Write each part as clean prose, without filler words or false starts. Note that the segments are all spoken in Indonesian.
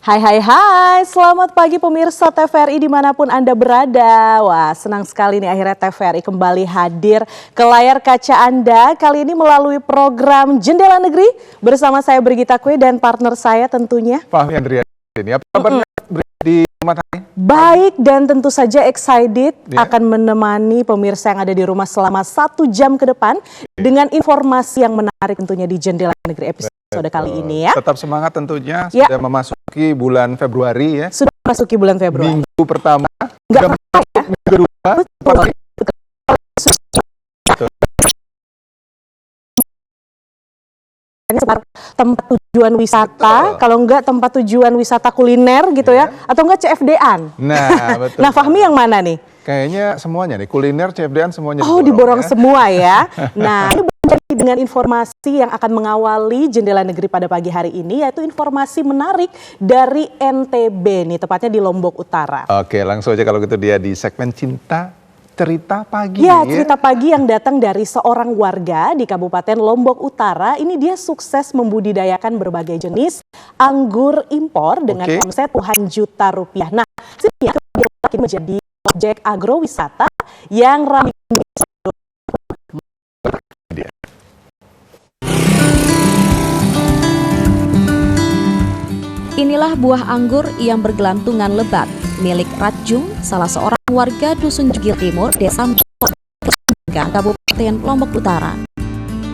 Hai, selamat pagi pemirsa TVRI dimanapun Anda berada. Wah, senang sekali nih akhirnya TVRI kembali hadir ke layar kaca Anda. Kali ini melalui program Jendela Negeri bersama saya Brigita Kue dan partner saya tentunya Fahmi Andrian. Apa kabarnya di rumah tadi? Baik dan tentu saja excited akan menemani pemirsa yang ada di rumah selama 1 jam ke depan dengan informasi yang menarik tentunya di Jendela Negeri episode kali ini ya. Tetap semangat tentunya, sudah memasuki bulan Februari ya. Sudah memasuki bulan Februari. Minggu pertama, Nggak sudah masuk minggu kedua. Tempat tujuan wisata, kalau enggak tempat tujuan wisata kuliner gitu ya, atau enggak CFD-an. Nah, betul. Nah, Fahmi yang mana nih? Kayaknya semuanya nih, kuliner, CFD-an semuanya. Oh, diborong semua ya. Nah, ini berkaitan dengan informasi yang akan mengawali Jendela Negeri pada pagi hari ini, yaitu informasi menarik dari NTB nih, tepatnya di Lombok Utara. Oke, langsung aja kalau gitu dia di segmen Cerita Pagi. Ya, cerita pagi yang datang dari seorang warga di Kabupaten Lombok Utara. Ini dia sukses membudidayakan berbagai jenis anggur impor dengan omset puluhan juta rupiah. Nah, sini menjadi objek agrowisata yang ramai. Inilah buah anggur yang bergelantungan lebat milik Ratjung, salah seorang warga Dusun Jugil Timur, Desa Kabupaten Lombok Utara.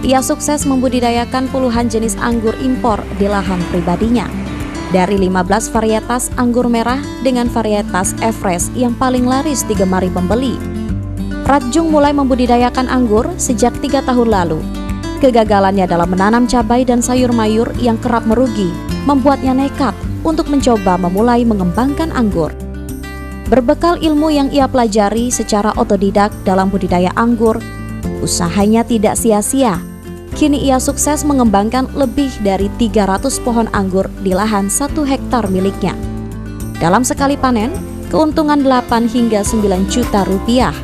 Ia sukses membudidayakan puluhan jenis anggur impor di lahan pribadinya. Dari 15 varietas anggur merah dengan varietas Everest yang paling laris digemari pembeli. Ratjung mulai membudidayakan anggur sejak 3 tahun lalu. Kegagalannya dalam menanam cabai dan sayur mayur yang kerap merugi membuatnya nekat untuk mencoba memulai mengembangkan anggur. Berbekal ilmu yang ia pelajari secara otodidak dalam budidaya anggur, usahanya tidak sia-sia. Kini ia sukses mengembangkan lebih dari 300 pohon anggur di lahan 1 hektar miliknya. Dalam sekali panen, keuntungan 8 hingga 9 juta rupiah.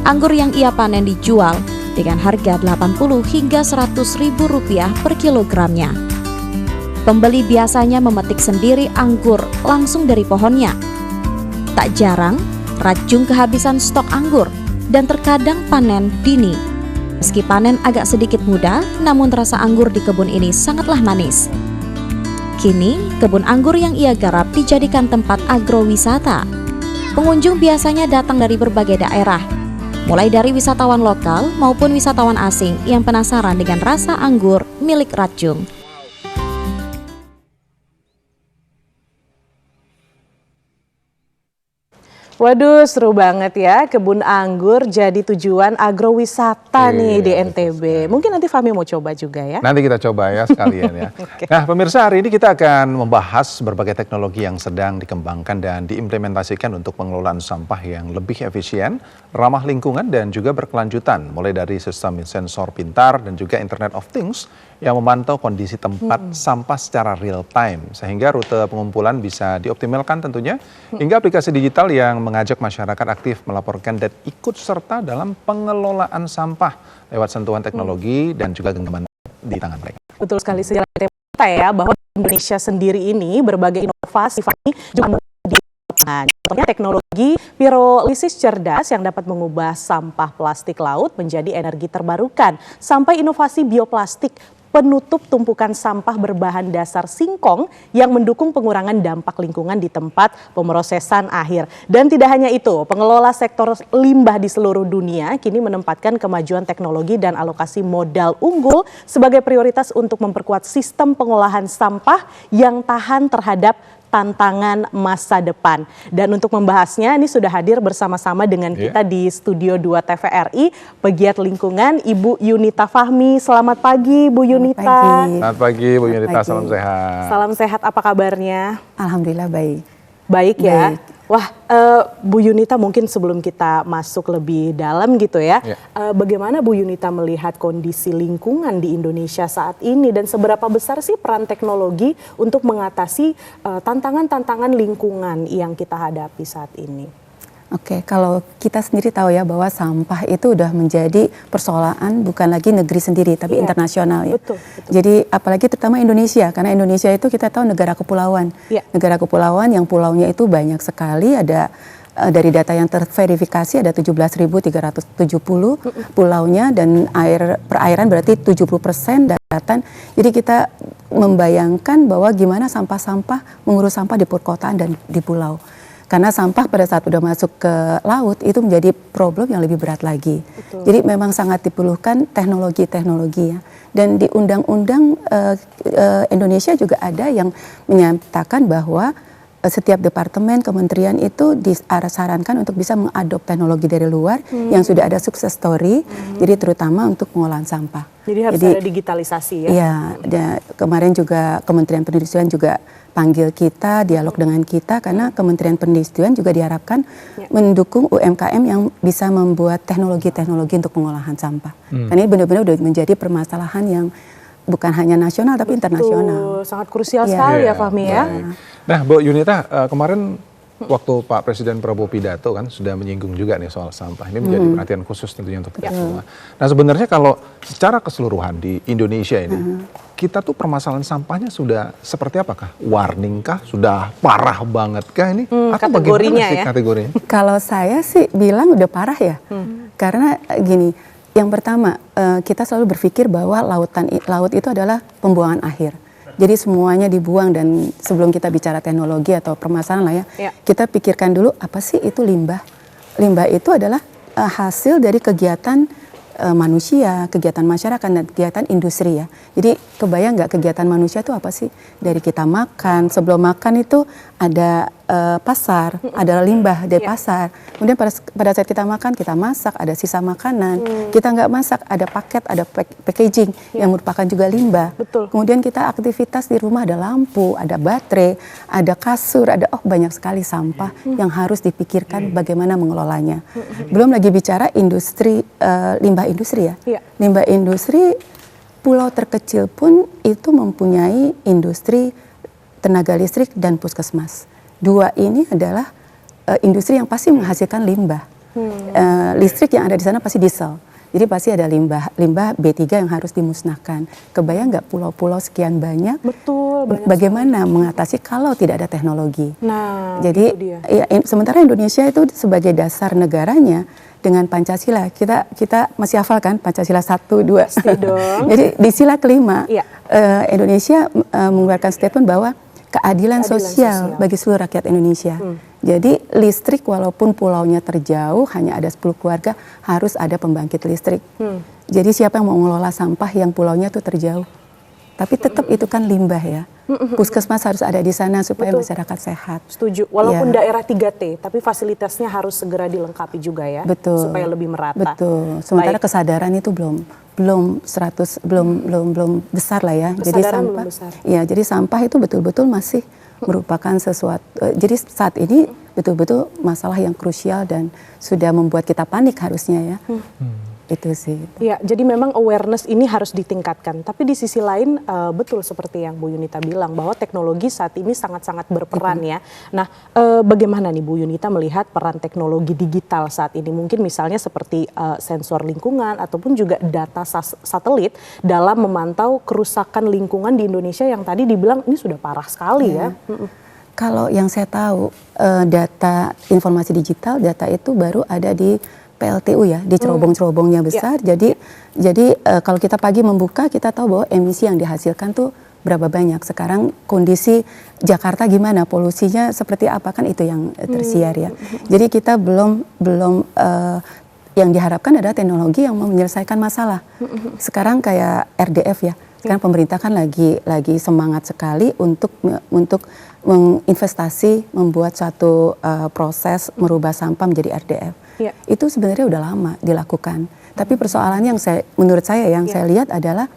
Anggur yang ia panen dijual dengan harga 80 hingga 100 ribu rupiah per kilogramnya. Pembeli biasanya memetik sendiri anggur langsung dari pohonnya. Tak jarang, Ratjung kehabisan stok anggur dan terkadang panen dini. Meski panen agak sedikit mudah, namun rasa anggur di kebun ini sangatlah manis. Kini, kebun anggur yang ia garap dijadikan tempat agrowisata. Pengunjung biasanya datang dari berbagai daerah, mulai dari wisatawan lokal maupun wisatawan asing yang penasaran dengan rasa anggur milik Ratjung. Waduh, seru banget ya, kebun anggur jadi tujuan agrowisata nih di NTB. Mungkin nanti Fahmi mau coba juga ya. Nanti kita coba ya sekalian ya. Nah, pemirsa, hari ini kita akan membahas berbagai teknologi yang sedang dikembangkan dan diimplementasikan untuk pengelolaan sampah yang lebih efisien, ramah lingkungan dan juga berkelanjutan. Mulai dari sistem sensor pintar dan juga Internet of Things yang memantau kondisi tempat sampah secara real time. Sehingga rute pengumpulan bisa dioptimalkan tentunya. Hingga aplikasi digital yang mengajak masyarakat aktif melaporkan dan ikut serta dalam pengelolaan sampah lewat sentuhan teknologi dan juga genggaman di tangan mereka. Betul sekali, sejarah kita ya bahwa Indonesia sendiri ini berbagai inovasi juga contohnya teknologi pirolisis cerdas yang dapat mengubah sampah plastik laut menjadi energi terbarukan, sampai inovasi bioplastik penutup tumpukan sampah berbahan dasar singkong yang mendukung pengurangan dampak lingkungan di tempat pemrosesan akhir. Dan tidak hanya itu, pengelola sektor limbah di seluruh dunia kini menempatkan kemajuan teknologi dan alokasi modal unggul sebagai prioritas untuk memperkuat sistem pengolahan sampah yang tahan terhadap tantangan masa depan. Dan untuk membahasnya ini sudah hadir bersama-sama dengan kita di Studio 2 TVRI, pegiat lingkungan Ibu Yunita Fahmi. Selamat pagi Bu Yunita. Selamat pagi Bu Yunita, salam sehat. Salam sehat, apa kabarnya? Alhamdulillah baik. Baik ya. Baik. Wah, Bu Yunita, mungkin sebelum kita masuk lebih dalam gitu ya, bagaimana Bu Yunita melihat kondisi lingkungan di Indonesia saat ini dan seberapa besar sih peran teknologi untuk mengatasi tantangan-tantangan lingkungan yang kita hadapi saat ini? Oke, kalau kita sendiri tahu ya bahwa sampah itu udah menjadi persoalan bukan lagi negeri sendiri tapi internasional ya. Betul, betul. Jadi apalagi terutama Indonesia, karena Indonesia itu kita tahu negara kepulauan. Negara kepulauan yang pulaunya itu banyak sekali, ada dari data yang terverifikasi ada 17.370 pulaunya dan perairan berarti 70% daratan. Jadi kita membayangkan bahwa gimana sampah-sampah mengurus sampah di perkotaan dan di pulau. Karena sampah pada saat udah masuk ke laut itu menjadi problem yang lebih berat lagi. Betul. Jadi memang sangat diperlukan teknologi-teknologi ya. Dan di undang-undang Indonesia juga ada yang menyatakan bahwa setiap departemen kementerian itu disarankan untuk bisa mengadop teknologi dari luar yang sudah ada sukses story. Jadi terutama untuk pengolahan sampah. Jadi harus ada digitalisasi ya? Iya, kemarin juga Kementerian Perindustrian juga panggil kita, dialog dengan kita, karena Kementerian Perindustrian juga diharapkan mendukung UMKM yang bisa membuat teknologi-teknologi untuk pengolahan sampah. Karena ini benar-benar udah menjadi permasalahan yang bukan hanya nasional tapi internasional. Sangat krusial sekali ya Fahmi ya. Nah Bu Yunita, kemarin waktu Pak Presiden Prabowo pidato kan sudah menyinggung juga nih soal sampah. Ini menjadi perhatian khusus tentunya untuk kita semua. Nah sebenarnya kalau secara keseluruhan di Indonesia ini, kita tuh permasalahan sampahnya sudah seperti apakah? Warning kah? Sudah parah banget kah ini? Atau kategorinya bagaimana sih kategorinya? Kalau saya sih bilang udah parah ya. Karena gini, yang pertama kita selalu berpikir bahwa laut itu adalah pembuangan akhir. Jadi semuanya dibuang dan sebelum kita bicara teknologi atau permasalahan lah ya, kita pikirkan dulu apa sih itu limbah. Limbah itu adalah hasil dari kegiatan manusia, kegiatan masyarakat dan kegiatan industri ya. Jadi kebayang nggak kegiatan manusia itu apa sih? Dari kita makan, sebelum makan itu ada pasar, ada limbah dari pasar. Kemudian pada saat kita makan, kita masak, ada sisa makanan. Kita nggak masak, ada paket, ada packaging yang merupakan juga limbah. Betul. Kemudian kita aktivitas di rumah, ada lampu, ada baterai, ada kasur, ada banyak sekali sampah yang harus dipikirkan bagaimana mengelolanya. Belum lagi bicara industri, limbah industri ya. Limbah industri, pulau terkecil pun itu mempunyai industri tenaga listrik dan puskesmas. Dua ini adalah industri yang pasti menghasilkan limbah. Listrik yang ada di sana pasti diesel. Jadi pasti ada limbah B3 yang harus dimusnahkan. Kebayang nggak pulau-pulau sekian banyak? Betul. Bagaimana mengatasi kalau tidak ada teknologi? Nah, jadi sementara Indonesia itu sebagai dasar negaranya dengan Pancasila, kita masih hafal kan Pancasila 1, 2. Pasti dong. Jadi di sila kelima Indonesia mengeluarkan statement bahwa keadilan sosial bagi seluruh rakyat Indonesia. Jadi listrik walaupun pulaunya terjauh hanya ada 10 keluarga harus ada pembangkit listrik. Jadi siapa yang mau mengelola sampah yang pulaunya tuh terjauh? Tapi tetap itu kan limbah ya. Puskesmas harus ada di sana supaya masyarakat sehat. Setuju. Walaupun daerah 3T, tapi fasilitasnya harus segera dilengkapi juga ya. Betul. Supaya lebih merata. Betul. Sementara kesadaran itu belum besar lah ya. Jadi sampah. Ya, jadi sampah itu betul-betul masih merupakan sesuatu. Jadi saat ini betul-betul masalah yang krusial dan sudah membuat kita panik harusnya ya. Itu sih. Ya, jadi memang awareness ini harus ditingkatkan. Tapi di sisi lain betul seperti yang Bu Yunita bilang bahwa teknologi saat ini sangat-sangat berperan ya. Nah, bagaimana nih Bu Yunita melihat peran teknologi digital saat ini? Mungkin misalnya seperti sensor lingkungan ataupun juga data satelit dalam memantau kerusakan lingkungan di Indonesia yang tadi dibilang ini sudah parah sekali ya. Kalau yang saya tahu data informasi digital, data itu baru ada di PLTU ya, di cerobong-cerobongnya besar. Jadi kalau kita pagi membuka, kita tahu bahwa emisi yang dihasilkan tuh berapa banyak. Sekarang kondisi Jakarta gimana, polusinya seperti apa, kan itu yang tersiar ya. Jadi kita belum yang diharapkan adalah teknologi yang menyelesaikan masalah. Sekarang kayak RDF ya. Sekarang pemerintah kan lagi semangat sekali untuk menginvestasi, membuat suatu proses merubah sampah menjadi RDF. Itu sebenarnya udah lama dilakukan. Tapi persoalannya yang menurut saya saya lihat adalah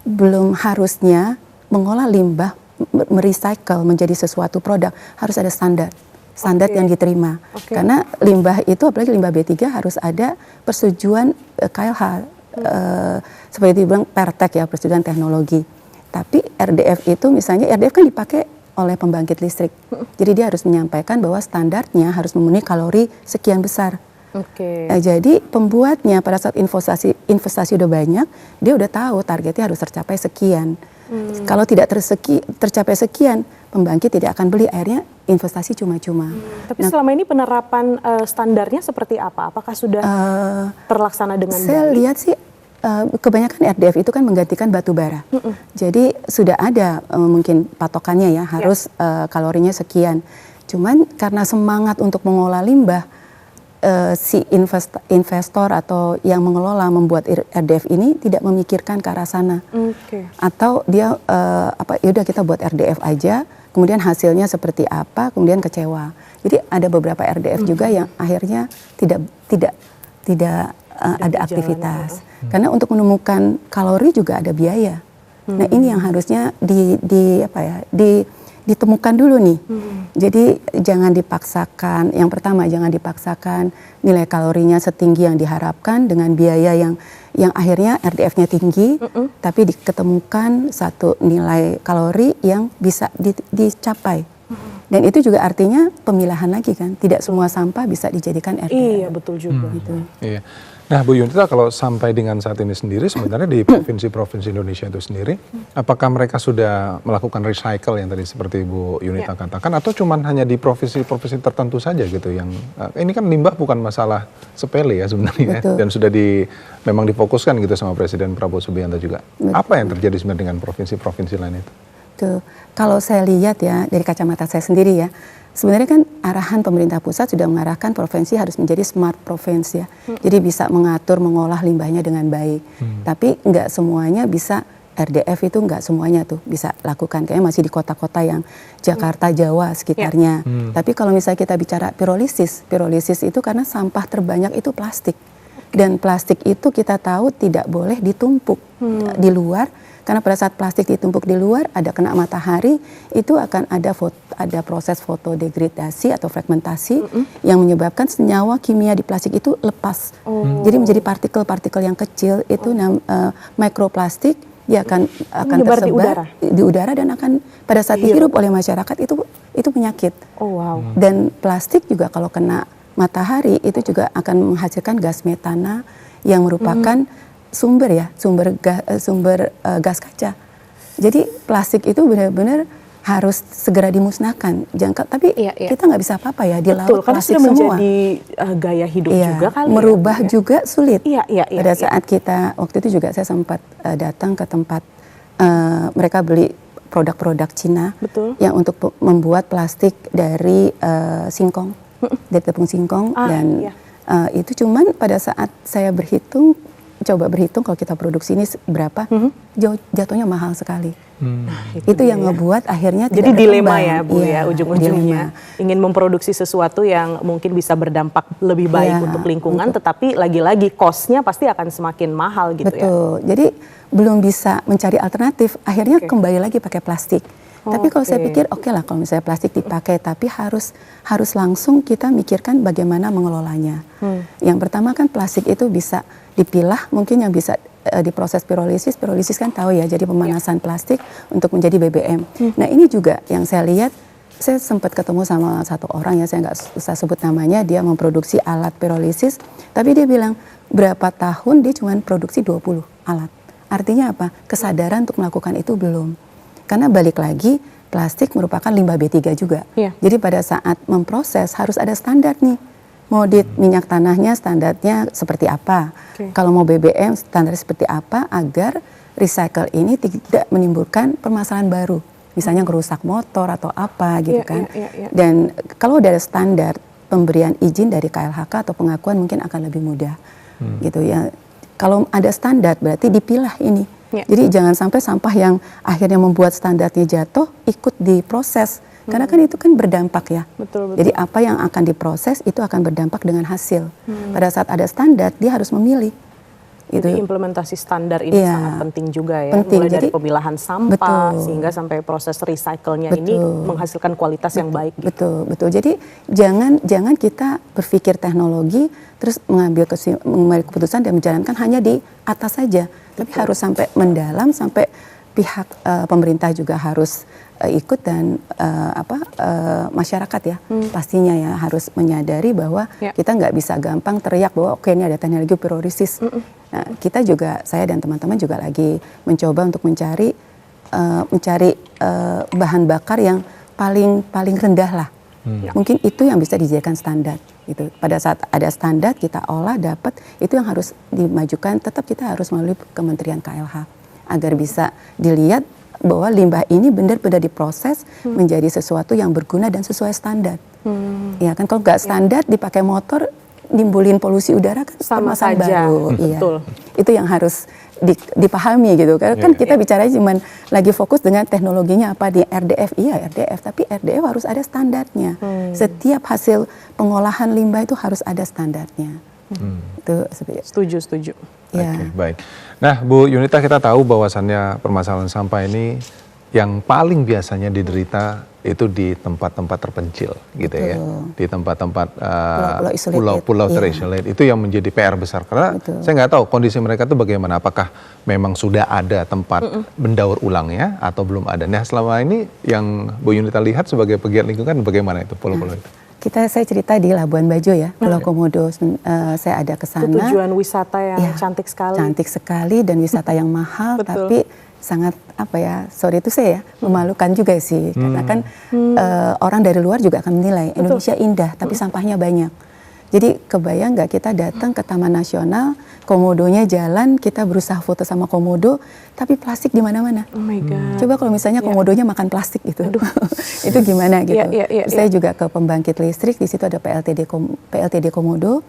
belum harusnya mengolah limbah, merecycle menjadi sesuatu produk, harus ada standar yang diterima. Karena limbah itu, apalagi limbah B3 harus ada persetujuan KLH, seperti dibilang Pertek ya, persetujuan teknologi. Tapi RDF itu misalnya, RDF kan dipakai oleh pembangkit listrik. Jadi dia harus menyampaikan bahwa standarnya harus memenuhi kalori sekian besar. Jadi pembuatnya pada saat investasi udah banyak, dia udah tahu targetnya harus tercapai sekian. Kalau tidak tercapai sekian, pembangkit tidak akan beli, akhirnya investasi cuma-cuma. Tapi selama ini penerapan standarnya seperti apa? Apakah sudah terlaksana dengan baik? Saya lihat sih kebanyakan RDF itu kan menggantikan batu bara. Jadi sudah ada mungkin patokannya ya, harus kalorinya sekian. Cuman karena semangat untuk mengolah limbah, si investor atau yang mengelola membuat RDF ini tidak memikirkan ke arah sana. Atau dia yaudah kita buat RDF aja, kemudian hasilnya seperti apa, kemudian kecewa. Jadi ada beberapa RDF juga yang akhirnya tidak ada aktivitas. Karena untuk menemukan kalori juga ada biaya. Nah, ini yang harusnya ditemukan dulu nih. Jadi jangan dipaksakan. Yang pertama, jangan dipaksakan nilai kalorinya setinggi yang diharapkan dengan biaya yang akhirnya RDF-nya tinggi, tapi diketemukan satu nilai kalori yang bisa dicapai. Dan itu juga artinya pemilahan lagi kan, tidak semua sampah bisa dijadikan RDF. Iya, betul juga. Gitu. Iya. Nah, Bu Yunita, kalau sampai dengan saat ini sendiri, sebenarnya di provinsi-provinsi Indonesia itu sendiri, apakah mereka sudah melakukan recycle yang tadi seperti Bu Yunita katakan, atau cuman hanya di provinsi-provinsi tertentu saja gitu yang ini kan limbah bukan masalah sepele ya sebenarnya, dan sudah memang difokuskan gitu sama Presiden Prabowo Subianto juga. Apa yang terjadi sebenarnya dengan provinsi-provinsi lain itu? Kalau saya lihat ya dari kacamata saya sendiri ya, sebenarnya kan arahan pemerintah pusat sudah mengarahkan provinsi harus menjadi smart provinsi ya. Jadi bisa mengatur, mengolah limbahnya dengan baik. Tapi nggak semuanya bisa, RDF itu nggak semuanya tuh bisa lakukan. Kayaknya masih di kota-kota yang Jakarta, Jawa sekitarnya. Tapi kalau misalnya kita bicara pirolisis itu karena sampah terbanyak itu plastik. Dan plastik itu kita tahu tidak boleh ditumpuk di luar. Karena pada saat plastik ditumpuk di luar, ada kena matahari, itu akan ada proses fotodegradasi atau fragmentasi yang menyebabkan senyawa kimia di plastik itu lepas. Jadi menjadi partikel-partikel yang kecil, itu mikroplastik, dia akan tersebar di udara dan akan pada saat dihirup oleh masyarakat itu penyakit. Dan plastik juga kalau kena matahari itu juga akan menghasilkan gas metana yang merupakan sumber gas kaca. Jadi plastik itu benar-benar harus segera dimusnahkan. Tapi kita nggak bisa apa-apa ya di laut plastik semua. Menjadi gaya hidup juga kali. Merubah juga sulit. Pada saat kita waktu itu juga saya sempat datang ke tempat mereka beli produk-produk Cina yang untuk membuat plastik dari singkong, dari tepung singkong dan itu cuman pada saat saya coba berhitung kalau kita produksi ini berapa, jatuhnya mahal sekali. Itu yang ngebuat akhirnya jadi tidak dilema berkembang. ya Bu ya, ujung-ujungnya. Ingin memproduksi sesuatu yang mungkin bisa berdampak lebih baik untuk lingkungan, tetapi lagi-lagi cost-nya pasti akan semakin mahal gitu ya. Betul, jadi belum bisa mencari alternatif, akhirnya kembali lagi pakai plastik. Tapi kalau saya pikir oke lah kalau misalnya plastik dipakai, tapi harus langsung kita mikirkan bagaimana mengelolanya. Yang pertama kan plastik itu bisa dipilah, mungkin yang bisa diproses pirolisis kan tahu ya, jadi pemanasan plastik untuk menjadi BBM. Nah ini juga yang saya lihat, saya sempat ketemu sama satu orang ya, saya nggak usah sebut namanya, dia memproduksi alat pirolisis, tapi dia bilang berapa tahun dia cuma produksi 20 alat. Artinya apa? Kesadaran untuk melakukan itu belum. Karena balik lagi, plastik merupakan limbah B3 juga. Jadi pada saat memproses harus ada standar nih. Mau di minyak tanahnya standarnya seperti apa. Kalau mau BBM standarnya seperti apa agar recycle ini tidak menimbulkan permasalahan baru. Misalnya ngerusak motor atau apa gitu kan. Dan kalau udah ada standar pemberian izin dari KLHK atau pengakuan mungkin akan lebih mudah. Gitu ya. Kalau ada standar berarti dipilah ini. Jadi jangan sampai sampah yang akhirnya membuat standarnya jatuh ikut diproses. Karena kan itu kan berdampak ya. Jadi apa yang akan diproses itu akan berdampak dengan hasil. Pada saat ada standar dia harus memilih. Jadi implementasi standar ini sangat penting juga ya. Mulai dari pemilahan sampah sehingga sampai proses recycle-nya ini menghasilkan kualitas yang baik. Betul. Jadi jangan kita berpikir teknologi terus mengambil keputusan dan menjalankan hanya di atas saja. Tapi harus sampai mendalam, sampai pihak pemerintah juga harus ikut dan masyarakat ya pastinya ya harus menyadari bahwa kita nggak bisa gampang teriak bahwa oke ini ada teknologi pirolisis. Nah, kita juga, saya dan teman-teman juga lagi mencoba untuk mencari bahan bakar yang paling rendah lah. Mungkin itu yang bisa dijadikan standar gitu. Pada saat ada standar kita olah dapat, itu yang harus dimajukan, tetap kita harus melalui Kementerian KLH agar bisa dilihat bahwa limbah ini benar-benar diproses menjadi sesuatu yang berguna dan sesuai standar. Ya kan, kalau nggak standar dipakai motor nimbulin polusi udara kan sama permasalahan saja. baru. Iya. Betul. Itu yang harus dipahami gitu. Karena kan kita bicara cuma lagi fokus dengan teknologinya apa di RDF. Iya RDF, tapi RDF harus ada standarnya. Setiap hasil pengolahan limbah itu harus ada standarnya. Itu Setuju. Ya. Oke, baik. Nah, Bu Yunita, kita tahu bahwasannya permasalahan sampah ini yang paling biasanya diderita itu di tempat-tempat terpencil, gitu ya, di tempat-tempat pulau-pulau terisolate. Itu yang menjadi PR besar karena saya nggak tahu kondisi mereka itu bagaimana. Apakah memang sudah ada tempat mendaur ulangnya atau belum ada? Nah, selama ini yang Bu Yunita lihat sebagai pegiat lingkungan bagaimana itu pulau-pulau itu? Saya cerita di Labuan Bajo ya, Pulau Komodo. Saya ada ke sana. Itu tujuan wisata yang cantik sekali. Cantik sekali dan wisata yang mahal, tapi sangat sorry itu saya memalukan juga sih. Karena kan orang dari luar juga akan menilai Indonesia indah, tapi sampahnya banyak. Jadi kebayang nggak kita datang ke Taman Nasional, komodonya jalan, kita berusaha foto sama komodo, tapi plastik di mana-mana. Oh my God. Coba kalau misalnya komodonya makan plastik gitu, itu gimana gitu. Saya juga ke pembangkit listrik, di situ ada PLTD Komodo,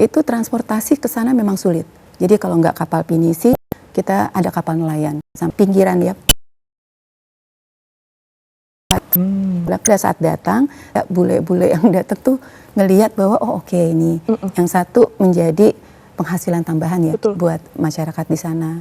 itu transportasi ke sana memang sulit. Jadi kalau nggak kapal pinisi, kita ada kapal nelayan, sampai pinggiran ya. Pada saat datang, bule-bule yang datang tuh ngelihat bahwa ini yang satu menjadi penghasilan tambahan ya buat masyarakat di sana.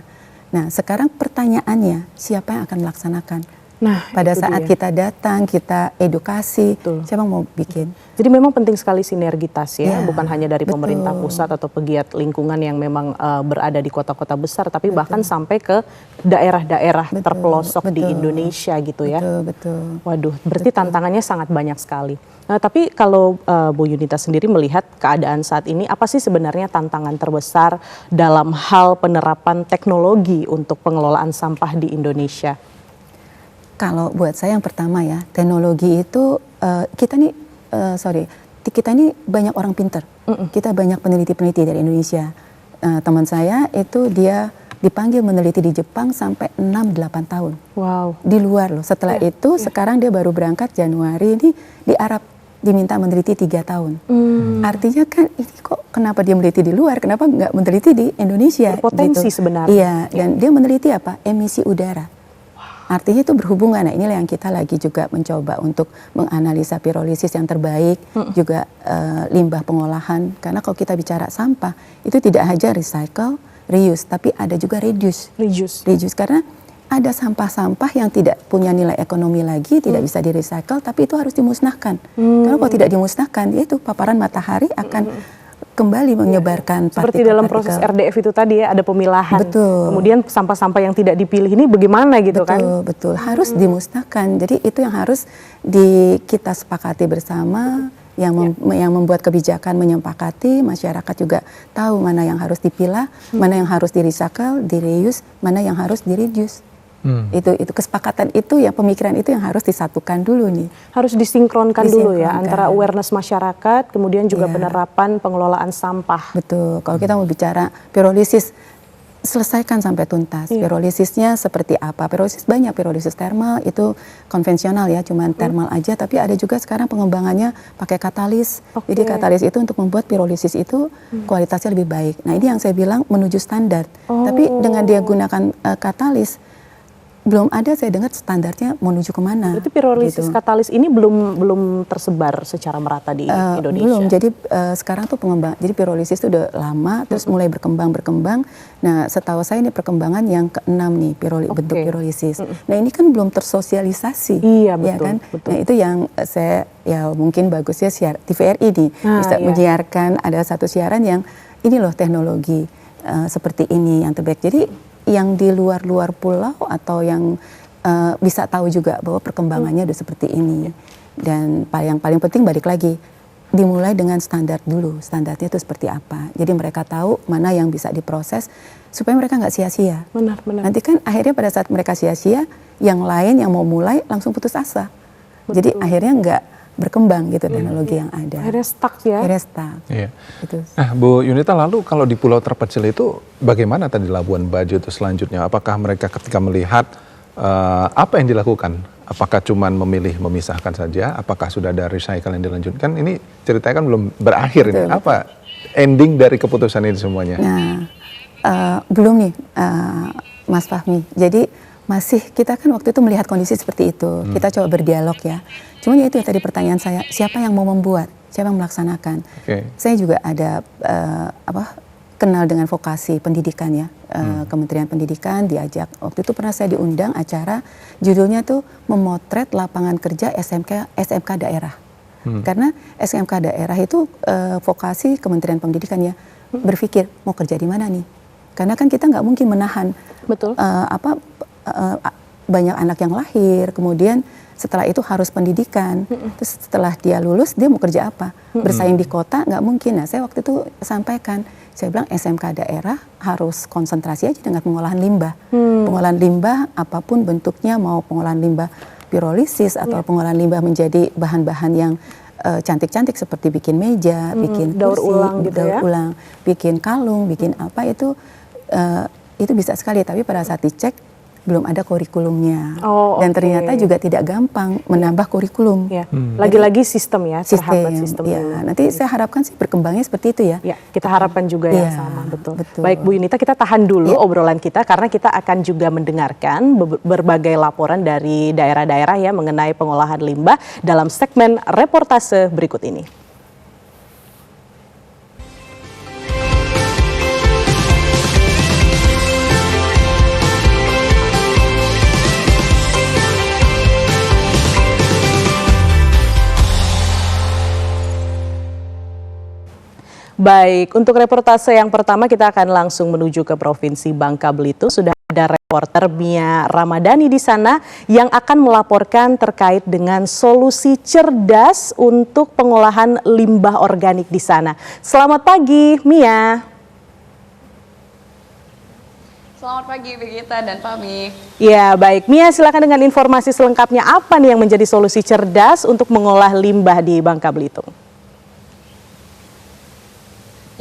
Nah, sekarang pertanyaannya siapa yang akan melaksanakan? Nah, pada saat kita datang, kita edukasi, siapa mau bikin? Jadi memang penting sekali sinergitas ya, bukan hanya dari pemerintah pusat atau pegiat lingkungan yang memang berada di kota-kota besar, tapi bahkan sampai ke daerah-daerah terpelosok di Indonesia gitu ya. Betul. Waduh, berarti tantangannya sangat banyak sekali. Nah, tapi kalau Bu Yunita sendiri melihat keadaan saat ini, apa sih sebenarnya tantangan terbesar dalam hal penerapan teknologi untuk pengelolaan sampah di Indonesia? Kalau buat saya yang pertama ya, teknologi itu kita ini banyak orang pinter. Kita banyak peneliti-peneliti dari Indonesia. Teman saya itu dia dipanggil meneliti di Jepang sampai 6-8 tahun. Wow. Di luar loh. Setelah itu sekarang dia baru berangkat Januari ini di Arab diminta meneliti 3 tahun. Artinya kan ini kok kenapa dia meneliti di luar, kenapa nggak meneliti di Indonesia? Berpotensi gitu. sebenarnya. Iya, dan dia meneliti apa? Emisi udara. Artinya itu berhubungan. Nah, inilah yang kita lagi juga mencoba untuk menganalisa pirolisis yang terbaik, juga limbah pengolahan. Karena kalau kita bicara sampah, itu tidak hanya recycle, reuse, tapi ada juga reduce. Reduce karena ada sampah-sampah yang tidak punya nilai ekonomi lagi, tidak bisa di-recycle, tapi itu harus dimusnahkan. Karena kalau tidak dimusnahkan, yaitu paparan matahari akan kembali menyebarkan partikel-partikel. Seperti dalam proses RDF itu tadi ya, ada pemilahan. Betul. Kemudian sampah-sampah yang tidak dipilih ini bagaimana gitu kan? Betul, harus dimusnahkan. Jadi itu yang harus kita sepakati bersama, yang membuat kebijakan menyepakati, masyarakat juga tahu mana yang harus dipilah, mana yang harus di-recycle, di-reuse, mana yang harus di-reduce. Itu kesepakatan itu ya, pemikiran itu yang harus disatukan dulu nih. Harus disinkronkan dulu ya antara awareness masyarakat, kemudian juga penerapan pengelolaan sampah. Betul. Kalau kita mau bicara pirolisis, selesaikan sampai tuntas. Pirolisisnya seperti apa? Pirolisis banyak, pirolisis thermal itu konvensional ya, cuman thermal aja. Tapi ada juga sekarang pengembangannya pakai katalis. Jadi katalis itu untuk membuat pirolisis itu kualitasnya lebih baik. Nah, ini yang saya bilang menuju standar. Tapi dengan dia gunakan katalis, belum ada saya dengar standarnya menuju kemana. Berarti pirolisis katalis ini belum tersebar secara merata di Indonesia. Belum. Jadi sekarang tuh jadi pirolisis itu udah lama, terus mulai berkembang. Nah, setahu saya ini perkembangan yang ke-6 nih bentuk pirolisis. Nah, ini kan belum tersosialisasi. Iya, betul. Ya kan? Betul. Nah, itu yang saya mungkin bagus ya TVRI nih bisa menyiarkan, ada satu siaran yang ini loh teknologi seperti ini yang terbaik. Jadi yang di luar-luar pulau atau yang bisa tahu juga bahwa perkembangannya udah seperti ini. Dan yang paling penting balik lagi, dimulai dengan standar dulu, standarnya itu seperti apa. Jadi mereka tahu mana yang bisa diproses supaya mereka nggak sia-sia. Benar. Nanti kan akhirnya pada saat mereka sia-sia, yang lain yang mau mulai langsung putus asa. Jadi akhirnya nggak berkembang gitu teknologi yang ada. Akhirnya stuck ya. Akhirnya stuck. Iya. Gitu. Nah, Bu Yunita, lalu kalau di pulau terpencil itu bagaimana tadi Labuan Bajo itu selanjutnya? Apakah mereka ketika melihat apa yang dilakukan? Apakah cuma memilih memisahkan saja? Apakah sudah ada recycle yang dilanjutkan? Ini ceritanya kan belum berakhir. Betul, ini. Apa ending dari keputusan ini semuanya? Nah, belum nih Mas Fahmi. Jadi masih kita kan waktu itu melihat kondisi seperti itu. Kita coba berdialog ya. Cuma ya itu ya tadi pertanyaan saya, siapa yang mau membuat? Siapa yang melaksanakan? Saya juga ada kenal dengan vokasi pendidikan ya. Kementerian Pendidikan diajak. Waktu itu pernah saya diundang acara judulnya tuh memotret lapangan kerja SMK daerah. Karena SMK daerah itu vokasi Kementerian Pendidikan ya, berpikir mau kerja di mana nih? Karena kan kita nggak mungkin menahan banyak anak yang lahir, kemudian setelah itu harus pendidikan, terus setelah dia lulus dia mau kerja apa? Bersaing di kota nggak mungkin. Nah, saya waktu itu sampaikan, saya bilang SMK daerah harus konsentrasi aja dengan pengolahan limbah. Pengolahan limbah apapun bentuknya, mau pengolahan limbah pirolisis atau pengolahan limbah menjadi bahan-bahan yang cantik-cantik seperti bikin meja, bikin daur kursi, ulang gitu daur ya. ulang, bikin kalung, bikin apa itu bisa sekali. Tapi pada saat dicek belum ada kurikulumnya. Dan ternyata juga tidak gampang menambah kurikulum. Ya. Lagi-lagi sistem ya, terhambat sistem. Ya. Nanti saya harapkan sih berkembangnya seperti itu ya. Ya, kita harapkan juga yang sama, betul. Betul. Baik Bu Yunita, kita tahan dulu obrolan kita karena kita akan juga mendengarkan berbagai laporan dari daerah-daerah ya mengenai pengolahan limbah dalam segmen reportase berikut ini. Baik, untuk reportase yang pertama kita akan langsung menuju ke Provinsi Bangka Belitung. Sudah ada reporter Mia Ramadhani di sana yang akan melaporkan terkait dengan solusi cerdas untuk pengolahan limbah organik di sana. Selamat pagi, Mia. Selamat pagi, Begita dan Fahmi. Ya, baik. Mia, silakan dengan informasi selengkapnya apa nih yang menjadi solusi cerdas untuk mengolah limbah di Bangka Belitung?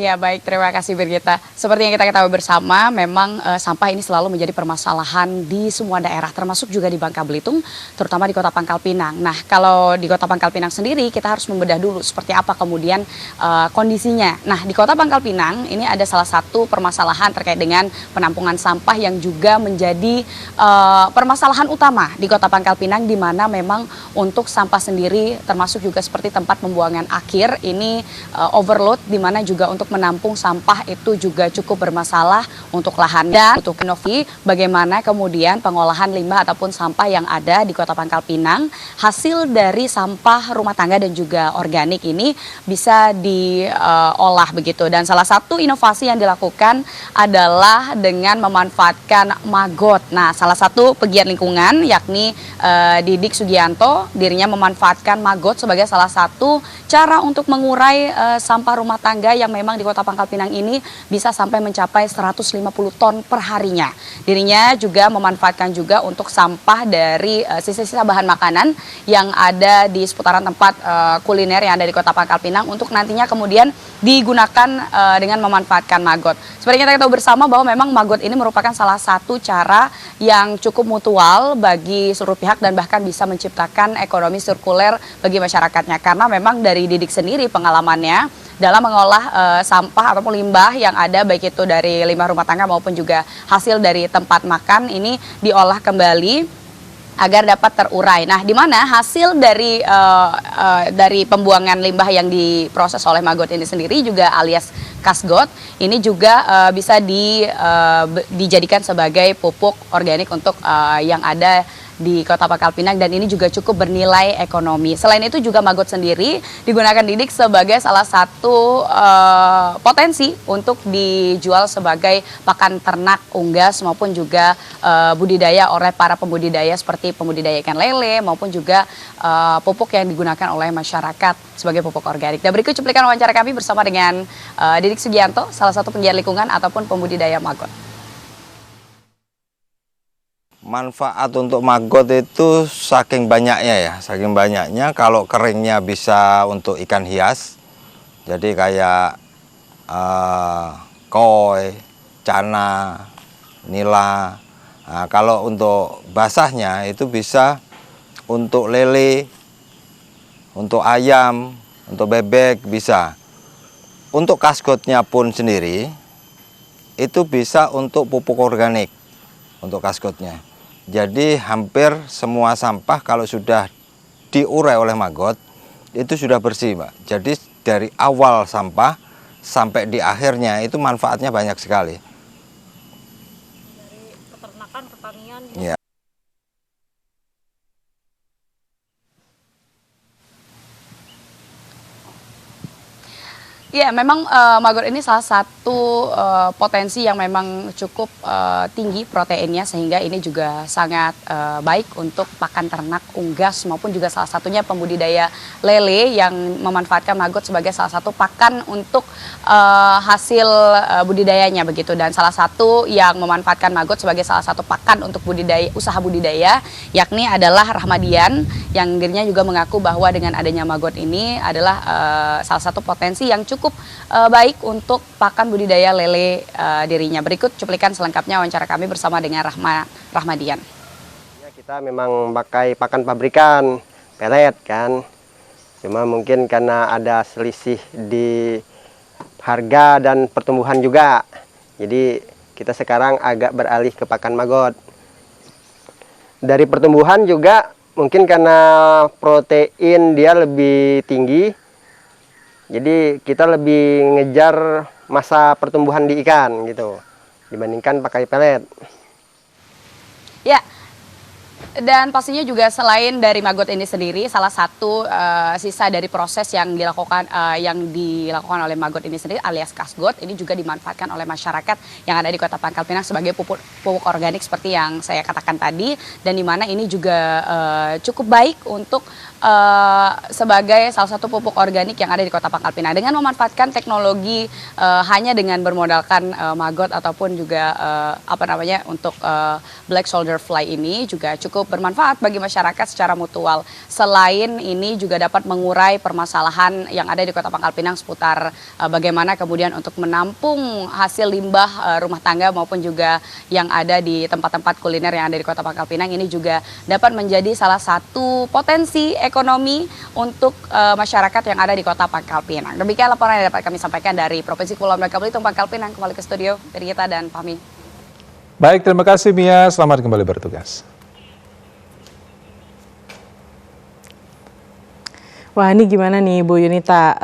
Ya baik, terima kasih Birgita. Seperti yang kita ketahui bersama, memang sampah ini selalu menjadi permasalahan di semua daerah, termasuk juga di Bangka Belitung, terutama di Kota Pangkal Pinang. Nah, kalau di Kota Pangkal Pinang sendiri, kita harus membedah dulu seperti apa kemudian kondisinya. Nah, di Kota Pangkal Pinang ini ada salah satu permasalahan terkait dengan penampungan sampah yang juga menjadi permasalahan utama di Kota Pangkal Pinang, di mana memang untuk sampah sendiri, termasuk juga seperti tempat pembuangan akhir, ini overload, di mana juga untuk menampung sampah itu juga cukup bermasalah untuk lahan. Dan untuk inovasi bagaimana kemudian pengolahan limbah ataupun sampah yang ada di Kota Pangkal Pinang, hasil dari sampah rumah tangga dan juga organik ini bisa diolah begitu. Dan salah satu inovasi yang dilakukan adalah dengan memanfaatkan maggot. Nah, salah satu pegiat lingkungan yakni Didik Sugianto, dirinya memanfaatkan maggot sebagai salah satu cara untuk mengurai sampah rumah tangga yang memang di Kota Pangkal Pinang ini bisa sampai mencapai 150 ton per harinya. Dirinya juga memanfaatkan juga untuk sampah dari sisa-sisa bahan makanan yang ada di seputaran tempat kuliner yang ada di Kota Pangkal Pinang untuk nantinya kemudian digunakan dengan memanfaatkan maggot. Seperti kita tahu bersama bahwa memang maggot ini merupakan salah satu cara yang cukup mutual bagi seluruh pihak dan bahkan bisa menciptakan ekonomi sirkuler bagi masyarakatnya. Karena memang dari Didik sendiri pengalamannya dalam mengolah sampah ataupun limbah yang ada, baik itu dari limbah rumah tangga maupun juga hasil dari tempat makan, ini diolah kembali agar dapat terurai. Nah, di mana hasil dari pembuangan limbah yang diproses oleh maggot ini sendiri juga alias kasgot, ini juga bisa dijadikan sebagai pupuk organik untuk yang ada di Kota Pangkal Pinang, dan ini juga cukup bernilai ekonomi. Selain itu juga maggot sendiri digunakan Didik sebagai salah satu potensi untuk dijual sebagai pakan ternak unggas maupun juga budidaya oleh para pembudidaya seperti pembudidaya ikan lele maupun juga pupuk yang digunakan oleh masyarakat sebagai pupuk organik. Dan berikut cuplikan wawancara kami bersama dengan Didik Sugianto, salah satu penggiat lingkungan ataupun pembudidaya maggot. Manfaat untuk maggot itu saking banyaknya kalau keringnya bisa untuk ikan hias, jadi kayak koi, cana, nila. Nah, kalau untuk basahnya itu bisa untuk lele, untuk ayam, untuk bebek bisa. Untuk kaskotnya pun sendiri itu bisa untuk pupuk organik untuk kaskotnya. Jadi hampir semua sampah kalau sudah diurai oleh maggot itu sudah bersih, Mbak. Jadi dari awal sampah sampai di akhirnya itu manfaatnya banyak sekali. Dari peternakan, pertanian. Ya. Ya, memang maggot ini salah satu potensi yang memang cukup tinggi proteinnya, sehingga ini juga sangat baik untuk pakan ternak unggas maupun juga salah satunya pembudidaya lele yang memanfaatkan maggot sebagai salah satu pakan untuk hasil budidayanya begitu. Dan salah satu yang memanfaatkan maggot sebagai salah satu pakan untuk usaha budidaya yakni adalah Rahmadian, yang dirinya juga mengaku bahwa dengan adanya maggot ini adalah salah satu potensi yang cukup baik untuk pakan budidaya lele dirinya. Berikut cuplikan selengkapnya wawancara kami bersama dengan Rahmadian. Ya, kita memang pakai pakan pabrikan, pelet kan. Cuma mungkin karena ada selisih di harga dan pertumbuhan juga. Jadi kita sekarang agak beralih ke pakan maggot. Dari pertumbuhan juga mungkin karena protein dia lebih tinggi. Jadi kita lebih ngejar masa pertumbuhan di ikan gitu dibandingkan pakai pelet. Ya, dan pastinya juga selain dari maggot ini sendiri, salah satu sisa dari proses yang dilakukan oleh maggot ini sendiri alias kasgot ini juga dimanfaatkan oleh masyarakat yang ada di Kota Pangkal Pinang sebagai pupuk organik seperti yang saya katakan tadi, dan di mana ini juga cukup baik untuk sebagai salah satu pupuk organik yang ada di Kota Pangkal Pinang dengan memanfaatkan teknologi hanya dengan bermodalkan maggot ataupun juga untuk black soldier fly ini juga cukup bermanfaat bagi masyarakat secara mutual. Selain ini juga dapat mengurai permasalahan yang ada di Kota Pangkal Pinang seputar bagaimana kemudian untuk menampung hasil limbah rumah tangga maupun juga yang ada di tempat-tempat kuliner yang ada di Kota Pangkal Pinang. Ini juga dapat menjadi salah satu potensi ekonomi untuk masyarakat yang ada di Kota Pangkal Pinang. Demikian laporan yang dapat kami sampaikan dari Provinsi Kepulauan Bangka Belitung, Pangkal Pinang. Kembali ke studio, Birgita dan Fahmi. Baik, terima kasih Mia. Selamat kembali bertugas. Wah, ini gimana nih Bu Yunita,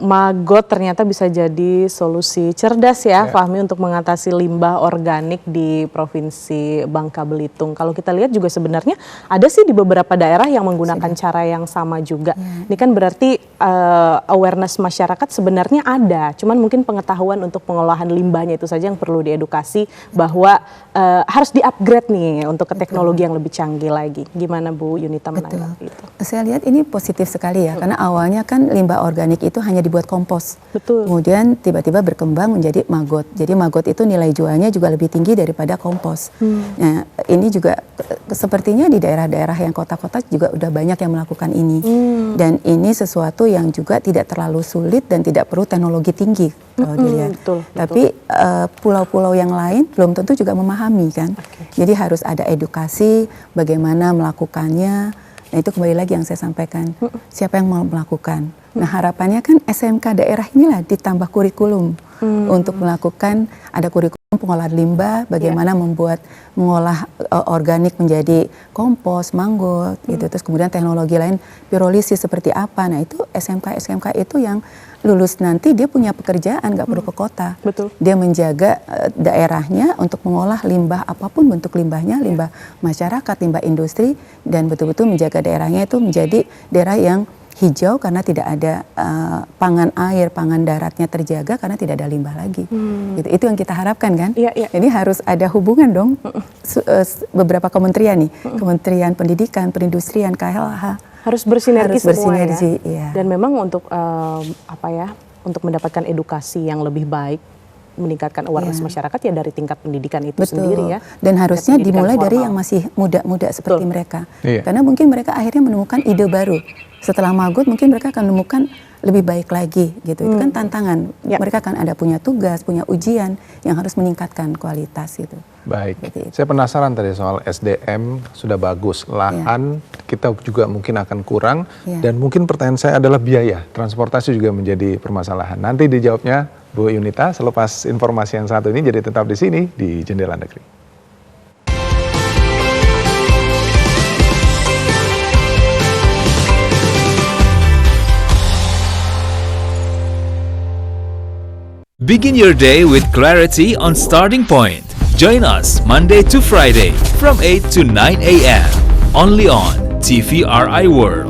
maggot ternyata bisa jadi solusi cerdas ya Fahmi untuk mengatasi limbah organik di Provinsi Bangka Belitung. Kalau kita lihat juga sebenarnya ada sih di beberapa daerah yang menggunakan cara yang sama juga. Ini kan berarti awareness masyarakat sebenarnya ada, cuman mungkin pengetahuan untuk pengolahan limbahnya itu saja yang perlu diedukasi bahwa harus di-upgrade nih untuk ke teknologi yang lebih canggih lagi. Gimana Bu Yunita menanggapi itu? Saya lihat ini positif sekali ya, karena awalnya kan limbah organik itu hanya dibuat kompos. Betul. Kemudian tiba-tiba berkembang menjadi maggot. Jadi maggot itu nilai jualnya juga lebih tinggi daripada kompos. Nah, ini juga sepertinya di daerah-daerah yang kota-kota juga udah banyak yang melakukan ini. Dan ini sesuatu yang juga tidak terlalu sulit dan tidak perlu teknologi tinggi kalau dilihat. Tapi pulau-pulau yang lain belum tentu juga memahami kan. Jadi harus ada edukasi bagaimana melakukannya. Nah itu kembali lagi yang saya sampaikan, siapa yang mau melakukan. Nah harapannya kan SMK daerah inilah ditambah kurikulum untuk melakukan, ada kurikulum pengolahan limbah, bagaimana mengolah organik menjadi kompos, manggot, gitu. Terus kemudian teknologi lain pirolisis seperti apa. Nah itu SMK itu yang lulus nanti dia punya pekerjaan, nggak perlu ke kota. Betul. Dia menjaga daerahnya untuk mengolah limbah apapun bentuk limbahnya, limbah masyarakat, limbah industri, dan betul-betul menjaga daerahnya itu menjadi daerah yang hijau karena tidak ada pangan air, pangan daratnya terjaga karena tidak ada limbah lagi. Gitu. Itu yang kita harapkan kan. Ini harus ada hubungan dong. Beberapa kementerian nih, Kementerian Pendidikan, Perindustrian, KLH. Harus bersinergi semua bersinergi, ya. Dan memang untuk untuk mendapatkan edukasi yang lebih baik, meningkatkan awareness masyarakat ya dari tingkat pendidikan itu sendiri ya. Dan harusnya dimulai dari yang masih muda-muda seperti mereka. Karena mungkin mereka akhirnya menemukan ide baru. Setelah magot mungkin mereka akan menemukan lebih baik lagi gitu. Itu kan tantangan. Mereka akan ada punya tugas, punya ujian yang harus meningkatkan kualitas itu. Baik. Saya penasaran tadi soal SDM sudah bagus, lahan kita juga mungkin akan kurang dan mungkin pertanyaan saya adalah biaya. Transportasi juga menjadi permasalahan. Nanti dijawabnya Bu Yunita selepas informasi yang satu ini, jadi tetap di sini di Jendela Negeri. Begin your day with clarity on Starting Point. Join us Monday to Friday from 8 to 9 a.m. only on TVRI World.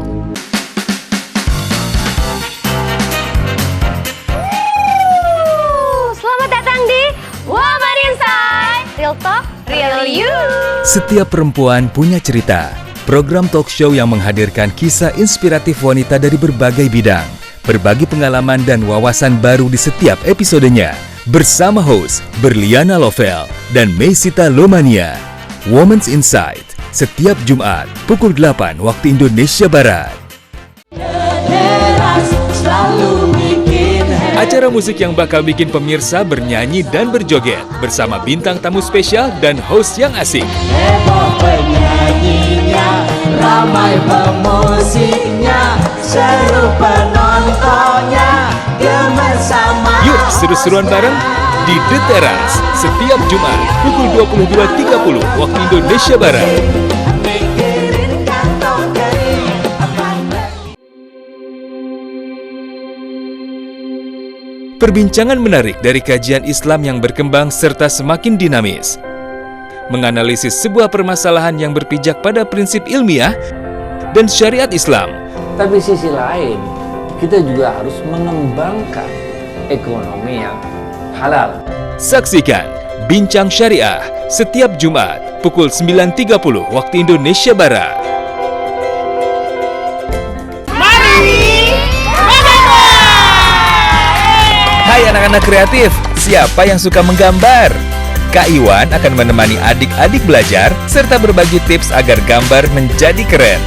Selamat datang di Woman Inside, Real Talk, Real You. Setiap perempuan punya cerita. Program talk show yang menghadirkan kisah inspiratif wanita dari berbagai bidang. Berbagi pengalaman dan wawasan baru di setiap episodenya. Bersama host Berliana Lovel dan Meisita Lomania. Women's Insight, setiap Jumat pukul 8 waktu Indonesia Barat. Acara musik yang bakal bikin pemirsa bernyanyi dan berjoget bersama bintang tamu spesial dan host yang asik. Ramai pemusiknya, seru penontonnya, gemersama. Yuk seru-seruan bareng di The Terrace setiap Jumat pukul 22.30 waktu Indonesia Barat. Perbincangan menarik dari kajian Islam yang berkembang serta semakin dinamis. Menganalisis sebuah permasalahan yang berpijak pada prinsip ilmiah dan syariat Islam. Tapi sisi lain, kita juga harus mengembangkan ekonomi yang halal. Saksikan Bincang Syariah setiap Jumat pukul 9.30 waktu Indonesia Barat. Mari Hai anak-anak kreatif, siapa yang suka menggambar? Kak Iwan akan menemani adik-adik belajar serta berbagi tips agar gambar menjadi keren.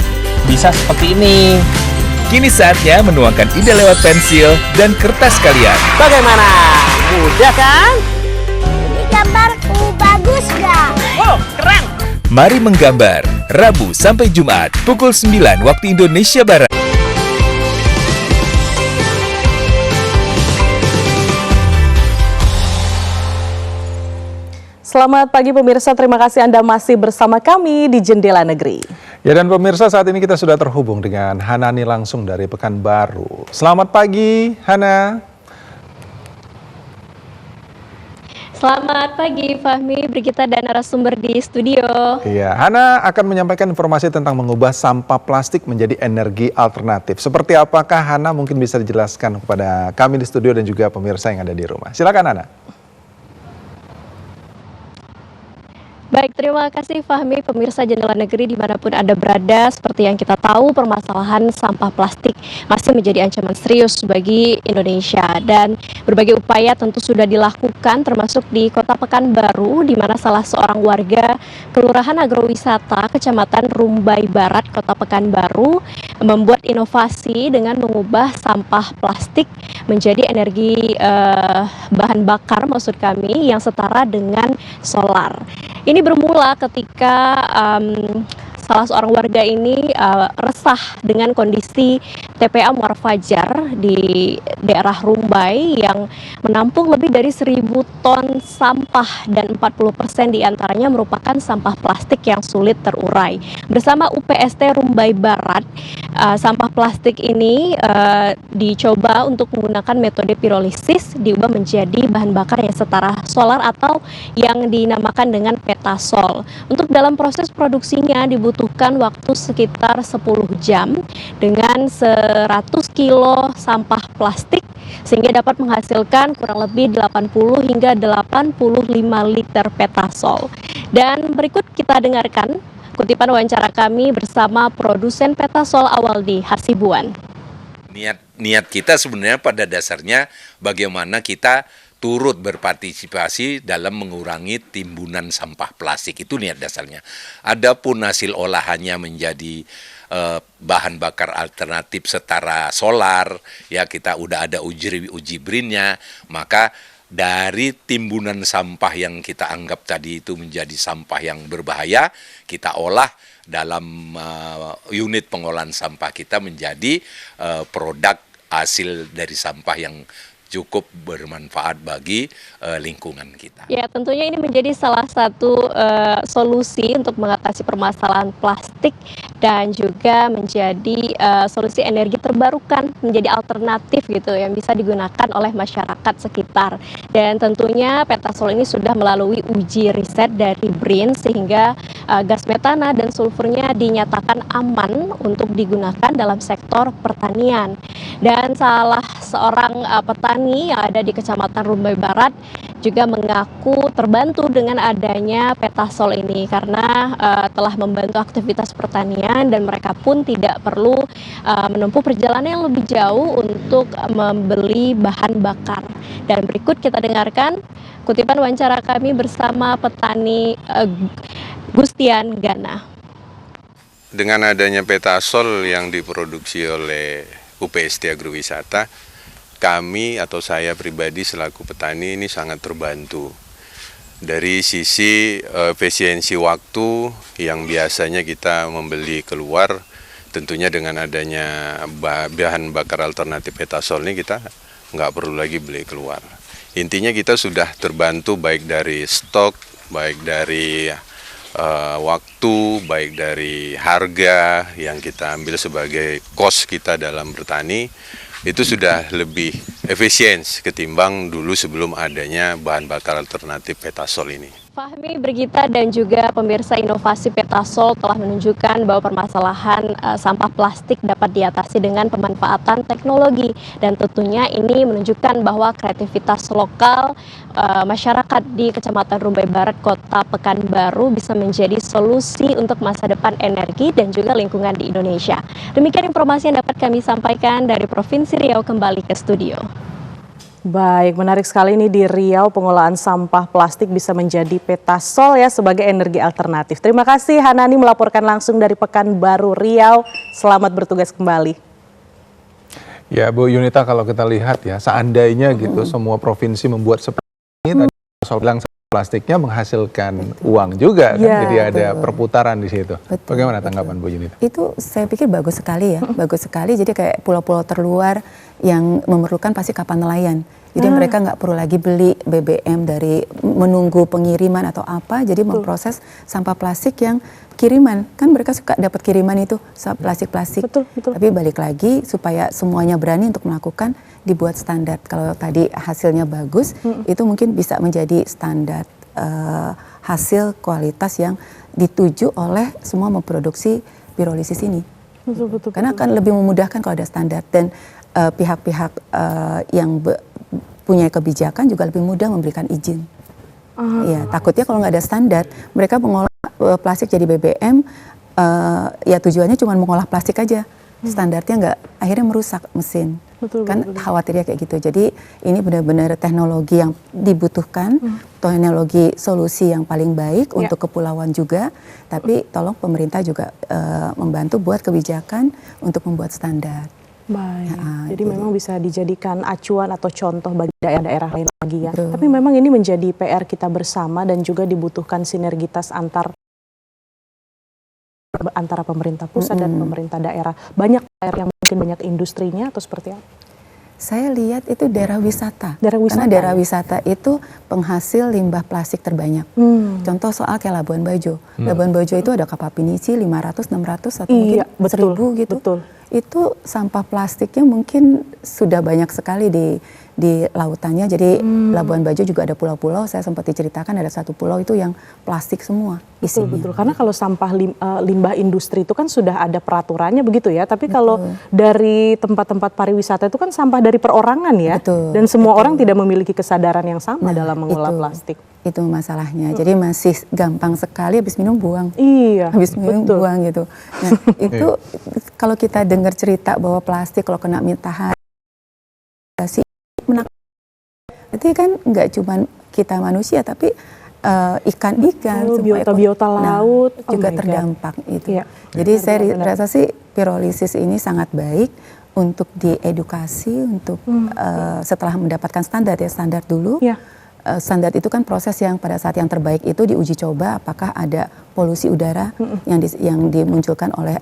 Bisa seperti ini. Kini saatnya menuangkan ide lewat pensil dan kertas kalian. Bagaimana? Mudah kan? Ini gambarku bagus gak? Oh, keren! Mari menggambar, Rabu sampai Jumat pukul 9 waktu Indonesia Barat. Selamat pagi pemirsa, terima kasih Anda masih bersama kami di Jendela Negeri. Ya, dan pemirsa, saat ini kita sudah terhubung dengan Hanani langsung dari Pekanbaru. Selamat pagi, Hana. Selamat pagi Fahmi, Brigita dan narasumber di studio. Iya, Hana akan menyampaikan informasi tentang mengubah sampah plastik menjadi energi alternatif. Seperti apakah Hana mungkin bisa dijelaskan kepada kami di studio dan juga pemirsa yang ada di rumah. Silakan Hana. Baik, terima kasih Fahmi, pemirsa Jendela Negeri dimanapun Anda berada. Seperti yang kita tahu, permasalahan sampah plastik masih menjadi ancaman serius bagi Indonesia. Dan berbagai upaya tentu sudah dilakukan, termasuk di Kota Pekanbaru, di mana salah seorang warga Kelurahan Agrowisata, Kecamatan Rumbai Barat, Kota Pekanbaru, membuat inovasi dengan mengubah sampah plastik menjadi energi bahan bakar, maksud kami, yang setara dengan solar. Ini bermula ketika salah seorang warga ini resah dengan kondisi TPA Muara Fajar di daerah Rumbai yang menampung lebih dari 1.000 ton sampah dan 40% diantaranya merupakan sampah plastik yang sulit terurai. Bersama UPST Rumbai Barat, sampah plastik ini dicoba untuk menggunakan metode pirolisis, diubah menjadi bahan bakar yang setara solar atau yang dinamakan dengan petasol. Untuk dalam proses produksinya dibutuhkan waktu sekitar 10 jam dengan 100 kilo sampah plastik sehingga dapat menghasilkan kurang lebih 80 hingga 85 liter petasol. Dan berikut kita dengarkan kutipan wawancara kami bersama produsen petasol Awaldi Hasibuan. Niat kita sebenarnya pada dasarnya bagaimana kita turut berpartisipasi dalam mengurangi timbunan sampah plastik, itu niat dasarnya. Adapun hasil olahannya menjadi bahan bakar alternatif setara solar, ya kita udah ada uji brinnya, maka dari timbunan sampah yang kita anggap tadi itu menjadi sampah yang berbahaya, kita olah dalam unit pengolahan sampah kita menjadi produk hasil dari sampah yang cukup bermanfaat bagi lingkungan kita. Ya, tentunya ini menjadi salah satu solusi untuk mengatasi permasalahan plastik dan juga menjadi solusi energi terbarukan, menjadi alternatif gitu yang bisa digunakan oleh masyarakat sekitar. Dan tentunya petasol ini sudah melalui uji riset dari BRIN sehingga gas metana dan sulfurnya dinyatakan aman untuk digunakan dalam sektor pertanian. Dan salah seorang petani yang ada di Kecamatan Rumbai Barat juga mengaku terbantu dengan adanya petasol ini karena telah membantu aktivitas pertanian dan mereka pun tidak perlu menempuh perjalanan yang lebih jauh untuk membeli bahan bakar. Dan berikut kita dengarkan kutipan wawancara kami bersama petani Gustian Gana. Dengan adanya petasol yang diproduksi oleh UPST Agrowisata, kami atau saya pribadi selaku petani ini sangat terbantu. Dari sisi efisiensi waktu yang biasanya kita membeli keluar, tentunya dengan adanya bahan bakar alternatif petasol ini kita nggak perlu lagi beli keluar. Intinya kita sudah terbantu baik dari stok, baik dari waktu, baik dari harga yang kita ambil sebagai cost kita dalam bertani, itu sudah lebih efisien ketimbang dulu sebelum adanya bahan bakar alternatif petasol ini. Fahmi, Brigita, dan juga pemirsa, inovasi petasol telah menunjukkan bahwa permasalahan sampah plastik dapat diatasi dengan pemanfaatan teknologi. Dan tentunya ini menunjukkan bahwa kreativitas lokal masyarakat di Kecamatan Rumbai Barat, Kota Pekanbaru bisa menjadi solusi untuk masa depan energi dan juga lingkungan di Indonesia. Demikian informasi yang dapat kami sampaikan dari Provinsi Riau, kembali ke studio. Baik, menarik sekali ini di Riau pengolahan sampah plastik bisa menjadi petasol ya sebagai energi alternatif. Terima kasih Hanani melaporkan langsung dari Pekanbaru Riau. Selamat bertugas kembali. Ya Bu Yunita, kalau kita lihat ya seandainya gitu semua provinsi membuat seperti ini, tadi soal bilang plastiknya menghasilkan uang juga kan, Ya, jadi ada betul. perputaran di situ. Betul, Bagaimana tanggapan Bu Yunita? Itu saya pikir bagus sekali ya, bagus sekali. Jadi kayak pulau-pulau terluar yang memerlukan pasti kapal nelayan. Jadi mereka nggak perlu lagi beli BBM dari menunggu pengiriman atau apa. Jadi memproses sampah plastik yang kiriman. Kan mereka suka dapat kiriman itu plastik-plastik. Tapi balik lagi supaya semuanya berani untuk melakukan, dibuat standar. Kalau tadi hasilnya bagus, itu mungkin bisa menjadi standar hasil kualitas yang dituju oleh semua memproduksi pirolisis ini. Karena akan lebih memudahkan kalau ada standar, dan pihak-pihak yang punya kebijakan juga lebih mudah memberikan izin. Ya, takutnya kalau nggak ada standar, mereka mengolah plastik jadi BBM, ya tujuannya cuma mengolah plastik aja. Standarnya nggak, akhirnya merusak mesin. Khawatirnya kayak gitu. Jadi ini benar-benar teknologi yang dibutuhkan, teknologi solusi yang paling baik untuk kepulauan juga. Tapi tolong pemerintah juga membantu buat kebijakan untuk membuat standar. Baik, jadi memang bisa dijadikan acuan atau contoh bagi daerah-daerah lain lagi ya. Tapi memang ini menjadi PR kita bersama dan juga dibutuhkan sinergitas antar antara pemerintah pusat dan pemerintah daerah? Banyak daerah yang mungkin banyak industrinya atau seperti apa? Saya lihat itu daerah wisata. Karena daerah wisata itu penghasil limbah plastik terbanyak. Contoh soal kayak Labuan Bajo. Labuan Bajo itu ada kapal pinisi 500, 600 atau mungkin 1000 gitu. Betul. Itu sampah plastiknya mungkin sudah banyak sekali di lautannya. Jadi Labuan Bajo juga ada pulau-pulau. Saya sempat diceritakan ada satu pulau itu yang plastik semua isinya. Betul. Karena kalau sampah limbah industri itu kan sudah ada peraturannya begitu ya. Tapi kalau dari tempat-tempat pariwisata itu kan sampah dari perorangan ya. Dan semua orang tidak memiliki kesadaran yang sama dalam mengolah plastik. Itu masalahnya. Jadi masih gampang sekali habis minum buang. Iya. Habis minum buang gitu. Nah, itu kalau kita dengar cerita bahwa plastik kalau kena matahari berarti kan nggak cuma kita manusia tapi ikan-ikan, biota laut juga terdampak itu. Jadi saya rasa sih pirolisis ini sangat baik untuk diedukasi untuk setelah mendapatkan standar dulu. Standar itu kan proses yang pada saat yang terbaik itu diuji coba apakah ada polusi udara yang dimunculkan oleh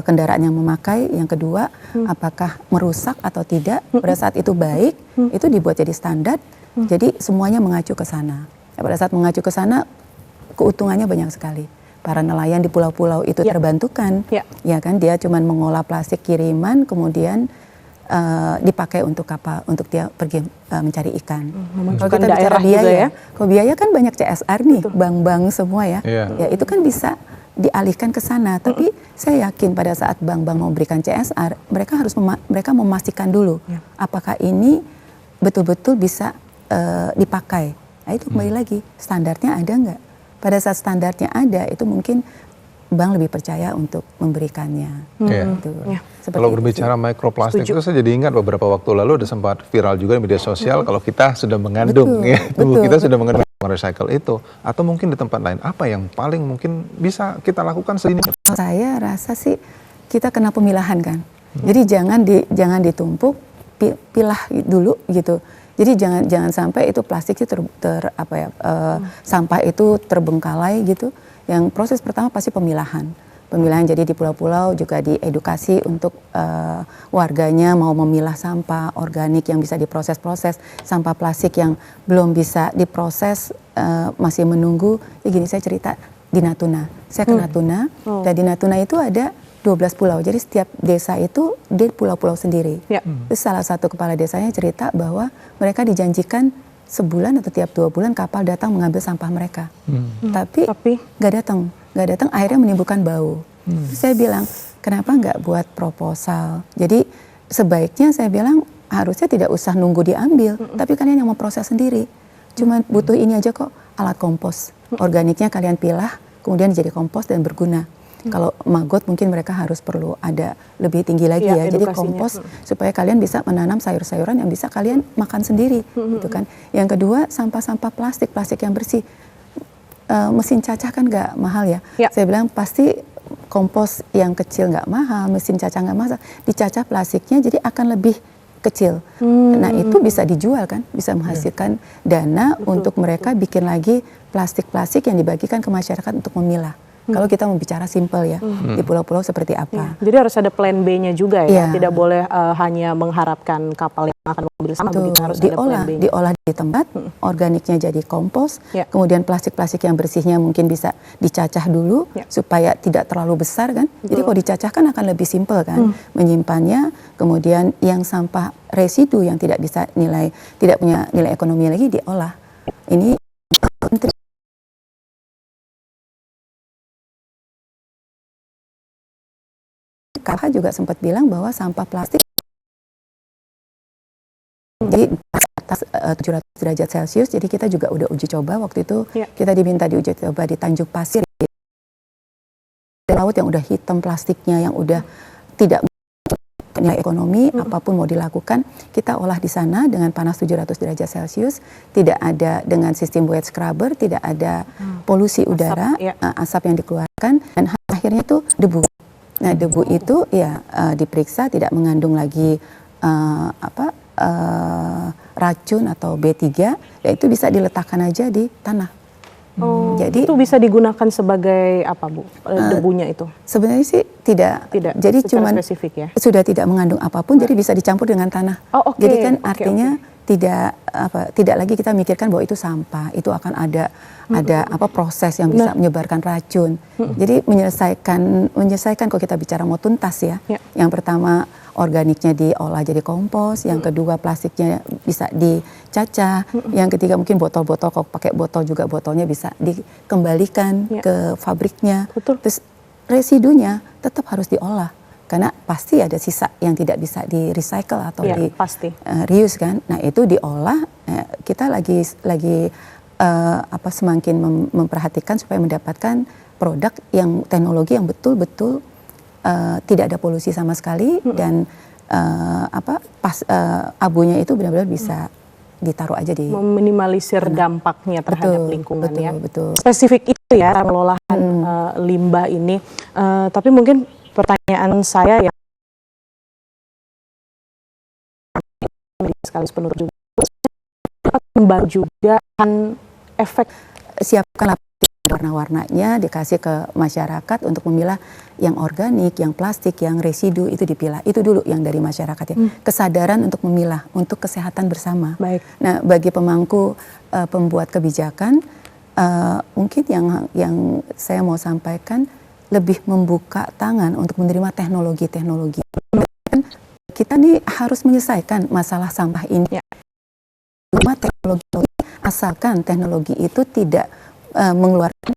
kendaraan yang memakai. Yang kedua, apakah merusak atau tidak. Pada saat itu baik, itu dibuat jadi standar. Jadi semuanya mengacu ke sana. Pada saat mengacu ke sana, keuntungannya banyak sekali. Para nelayan di pulau-pulau itu terbantukan. Ya kan, dia cuma mengolah plastik kiriman, kemudian dipakai untuk kapal, untuk dia pergi mencari ikan. Kalau kita bicara biaya, kalau biaya kan banyak CSR nih, bank-bank semua ya. Ya itu kan bisa dialihkan ke sana. Tapi saya yakin pada saat bank-bank memberikan CSR, mereka memastikan dulu apakah ini betul-betul bisa dipakai. Nah itu kembali lagi, standarnya ada nggak? Pada saat standarnya ada, itu mungkin bank lebih percaya untuk memberikannya. Kalau berbicara mikroplastik itu saya jadi ingat beberapa waktu lalu ada sempat viral juga di media sosial kalau kita sudah mengandung tubuh kita sudah mengandung recycle itu, atau mungkin di tempat lain, apa yang paling mungkin bisa kita lakukan sedini? Saya rasa sih kita kena pemilahan kan. Jadi jangan ditumpuk, pilah dulu gitu. Jadi jangan sampai itu plastik itu sampah itu terbengkalai gitu. Yang proses pertama pasti pemilahan. Pemilahan jadi di pulau-pulau juga diedukasi untuk warganya mau memilah sampah organik yang bisa diproses-proses, sampah plastik yang belum bisa diproses masih menunggu. Ya gini saya cerita di Natuna. Saya ke Natuna dan di Natuna itu ada 12 pulau. Jadi setiap desa itu di pulau-pulau sendiri. Terus salah satu kepala desanya cerita bahwa mereka dijanjikan sebulan atau tiap 2 bulan kapal datang mengambil sampah mereka. Tapi nggak datang, akhirnya menimbulkan bau. Saya bilang, kenapa nggak buat proposal? Jadi sebaiknya saya bilang harusnya tidak usah nunggu diambil, tapi kalian yang memproses sendiri. Cuma butuh ini aja kok, alat kompos. Organiknya kalian pilah, kemudian jadi kompos dan berguna. Kalau maggot mungkin mereka harus perlu ada lebih tinggi lagi ya. Jadi kompos supaya kalian bisa menanam sayur-sayuran yang bisa kalian makan sendiri, gitu kan. Yang kedua, sampah-sampah plastik yang bersih. Mesin cacah kan nggak mahal ya. Saya bilang pasti kompos yang kecil nggak mahal, mesin cacah nggak mahal. Dicacah plastiknya jadi akan lebih kecil. Nah itu bisa dijual kan, bisa menghasilkan dana untuk mereka bikin lagi plastik-plastik yang dibagikan ke masyarakat untuk memilah. Kalau kita mau bicara simple ya, di pulau-pulau seperti apa. Jadi harus ada plan B-nya juga ya, tidak boleh hanya mengharapkan kapal yang akan mengambil sampah, begitu, harus ada plan B-nya. Diolah di tempat, organiknya jadi kompos, kemudian plastik-plastik yang bersihnya mungkin bisa dicacah dulu, supaya tidak terlalu besar kan. Jadi kalau dicacah kan akan lebih simple kan, menyimpannya, kemudian yang sampah residu yang tidak punya nilai ekonomi lagi diolah. Ini KH juga sempat bilang bahwa sampah plastik jadi atas 700 derajat Celcius, jadi kita juga udah uji coba waktu itu. Kita diminta diuji coba di Tanjung Pasir, laut yang udah hitam plastiknya, yang udah tidak nilai ekonomi, apapun mau dilakukan, kita olah di sana dengan panas 700 derajat Celcius, tidak ada dengan sistem wet scrubber, tidak ada polusi udara, asap yang dikeluarkan, dan akhirnya itu debu. Nah debu itu ya diperiksa tidak mengandung lagi racun atau B3, ya itu bisa diletakkan aja di tanah. Jadi itu bisa digunakan sebagai apa, Bu? Debunya itu? Sebenarnya sih tidak. Jadi cuman spesifik ya. Sudah tidak mengandung apapun, jadi bisa dicampur dengan tanah. Jadi kan artinya tidak lagi kita mikirkan bahwa itu sampah, itu akan ada proses yang bisa menyebarkan racun. Jadi menyelesaikan kalau kita bicara mau tuntas ya. Yang pertama organiknya diolah jadi kompos, yang kedua plastiknya bisa dicacah, yang ketiga mungkin botol-botol, kalau pakai botol juga botolnya bisa dikembalikan ke pabriknya. Terus residunya tetap harus diolah. Karena pasti ada sisa yang tidak bisa di recycle atau di reuse kan. Nah itu diolah, kita lagi semakin memperhatikan supaya mendapatkan produk yang teknologi yang betul-betul tidak ada polusi sama sekali dan abunya itu benar-benar bisa ditaruh aja di meminimalisir dampaknya terhadap lingkungan ya. Betul. Spesifik itu ya pengelolaan limbah ini. Tapi mungkin pertanyaan saya yang sekaligus penutup juga, membantu juga kan efek siapkan warna-warnanya dikasih ke masyarakat untuk memilah yang organik, yang plastik, yang residu itu dipilah. Itu dulu yang dari masyarakat ya. Kesadaran untuk memilah untuk kesehatan bersama. Baik. Nah, bagi pemangku pembuat kebijakan mungkin yang saya mau sampaikan lebih membuka tangan untuk menerima teknologi-teknologi. Kita nih harus menyelesaikan masalah sampah ini. Teknologi asalkan teknologi itu tidak mengeluarkan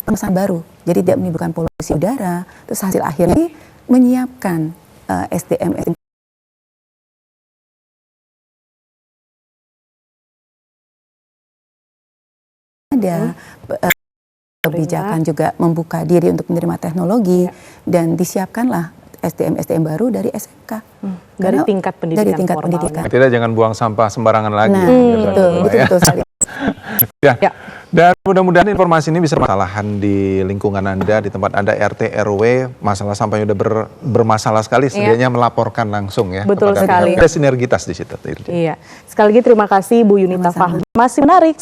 kemasan baru, jadi tidak menimbulkan polusi udara. Terus hasil akhirnya menyiapkan SDM ada kebijakan juga membuka diri untuk menerima teknologi dan disiapkanlah SDM baru dari SMK. Dari tingkat pendidikan. Tidak, jangan buang sampah sembarangan lagi. Nah, betul sekali. Dan mudah-mudahan informasi ini bisa bermasalahan di lingkungan Anda, di tempat Anda, RT, RW, masalah sampahnya udah bermasalah sekali, setidaknya melaporkan langsung ya. Betul sekali. Ada sinergitas di situ. Iya. Sekali lagi terima kasih Bu Yunita Fahmi. Masih menarik.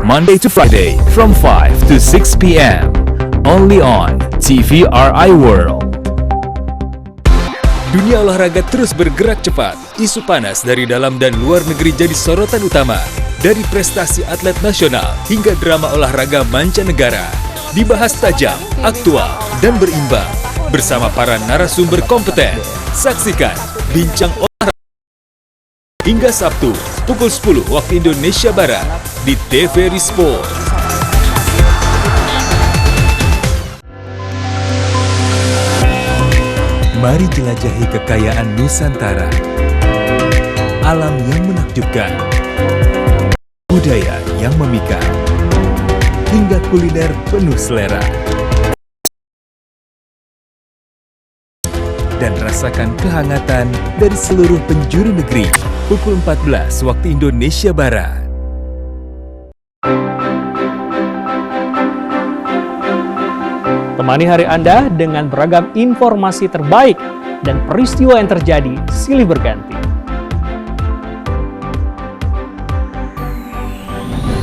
Monday to Friday from 5 to 6 p.m. only on TVRI World. Dunia olahraga terus bergerak cepat. Isu panas dari dalam dan luar negeri jadi sorotan utama. Dari prestasi atlet nasional hingga drama olahraga mancanegara. Dibahas tajam, aktual, dan berimbang. Bersama para narasumber kompeten. Saksikan Bincang Olahraga hingga Sabtu pukul 10 waktu Indonesia Barat di TVRI Sport. Mari jelajahi kekayaan Nusantara. Alam yang menakjubkan. Budaya yang memikat. Hingga kuliner penuh selera. Dan rasakan kehangatan dari seluruh penjuru negeri. Pukul 14 waktu Indonesia Barat. Temani hari Anda dengan beragam informasi terbaik dan peristiwa yang terjadi silih berganti.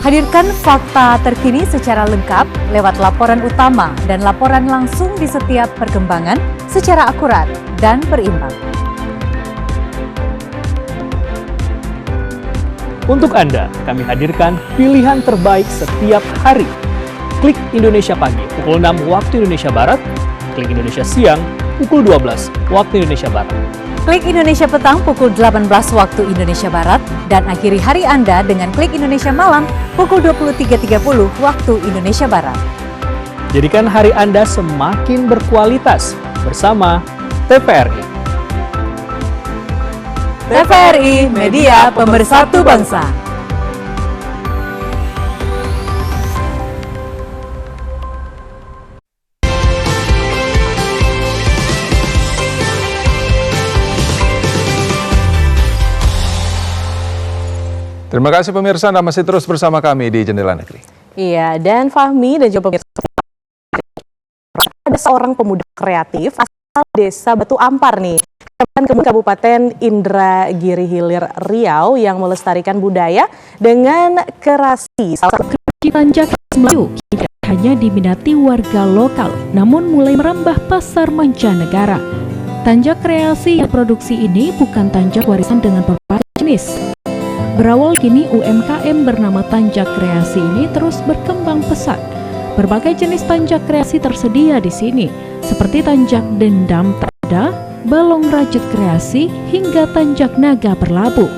Hadirkan fakta terkini secara lengkap lewat laporan utama dan laporan langsung di setiap perkembangan secara akurat dan berimbang. Untuk Anda, kami hadirkan pilihan terbaik setiap hari. Klik Indonesia Pagi pukul 6 waktu Indonesia Barat, Klik Indonesia Siang pukul 12 waktu Indonesia Barat. Klik Indonesia Petang pukul 18 waktu Indonesia Barat dan akhiri hari Anda dengan Klik Indonesia Malam pukul 23.30 waktu Indonesia Barat. Jadikan hari Anda semakin berkualitas bersama TVRI. TVRI, media pemersatu bangsa. Terima kasih pemirsa, Anda masih terus bersama kami di Jendela Negeri. Iya, dan Fahmi dan juga pemirsa seorang pemuda kreatif asal Desa Batu Ampar nih, Kabupaten Indragiri Hilir Riau yang melestarikan budaya dengan kreasi. Salah satu Tanjak Melayu tidak hanya diminati warga lokal, namun mulai merambah pasar mancanegara. Tanjak kreasi yang produksi ini bukan tanjak warisan dengan berbagai jenis. Berawal kini UMKM bernama Tanjak Kreasi ini terus berkembang pesat. Berbagai jenis tanjak kreasi tersedia di sini, seperti tanjak dendam tada, balong rajut kreasi, hingga tanjak naga berlabuh.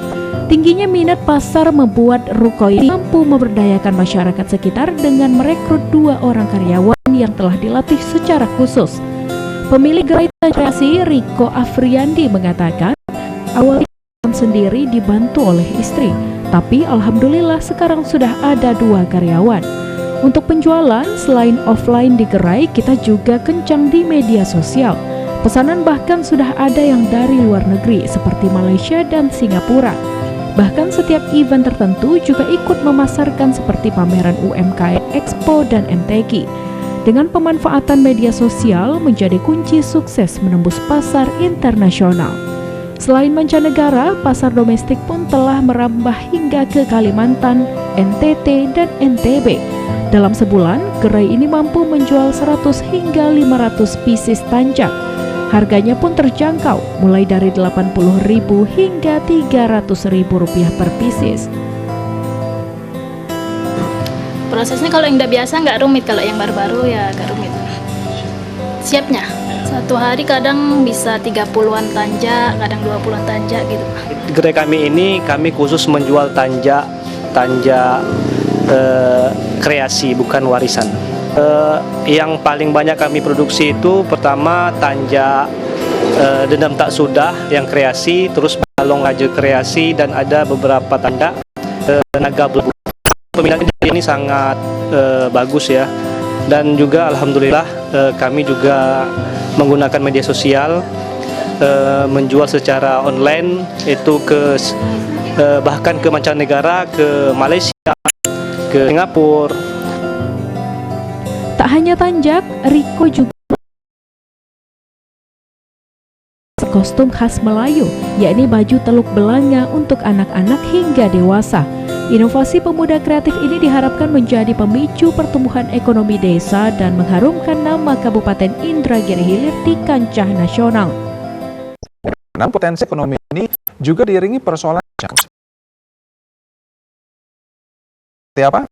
Tingginya minat pasar membuat ruko ini mampu memberdayakan masyarakat sekitar dengan merekrut 2 orang karyawan yang telah dilatih secara khusus. Pemilik gerai kreasi Riko Afriandi mengatakan, awalnya sendiri dibantu oleh istri, tapi alhamdulillah sekarang sudah ada 2 karyawan. Untuk penjualan, selain offline di gerai, kita juga kencang di media sosial. Pesanan bahkan sudah ada yang dari luar negeri seperti Malaysia dan Singapura. Bahkan setiap event tertentu juga ikut memasarkan seperti pameran UMKM Expo dan MTQ. Dengan pemanfaatan media sosial menjadi kunci sukses menembus pasar internasional. Selain mancanegara, pasar domestik pun telah merambah hingga ke Kalimantan, NTT, dan NTB. Dalam sebulan, gerai ini mampu menjual 100 hingga 500 pieces tanjak. Harganya pun terjangkau, mulai dari Rp80.000 hingga Rp300.000 per pieces. Prosesnya kalau yang udah biasa nggak rumit, kalau yang baru-baru ya agak rumit. Siapnya, satu hari kadang bisa 30-an tanjak, kadang 20-an tanjak gitu. Gerai kami ini kami khusus menjual tanjak kreasi, bukan warisan. Yang paling banyak kami produksi itu pertama tanjak dendam tak sudah yang kreasi, terus balong raja kreasi, dan ada beberapa tanjak naga belenggu. Peminatnya ini sangat bagus ya, dan juga alhamdulillah kami juga menggunakan media sosial, menjual secara online itu bahkan ke mancanegara, ke Malaysia, ke Singapura. Tak hanya tanjak, Riko juga kostum khas Melayu, yakni baju teluk belanga untuk anak-anak hingga dewasa. Inovasi pemuda kreatif ini diharapkan menjadi pemicu pertumbuhan ekonomi desa dan mengharumkan nama Kabupaten Indragiri Hilir di kancah nasional. Nah, potensi ekonomi ini juga diiringi persoalan seperti apa?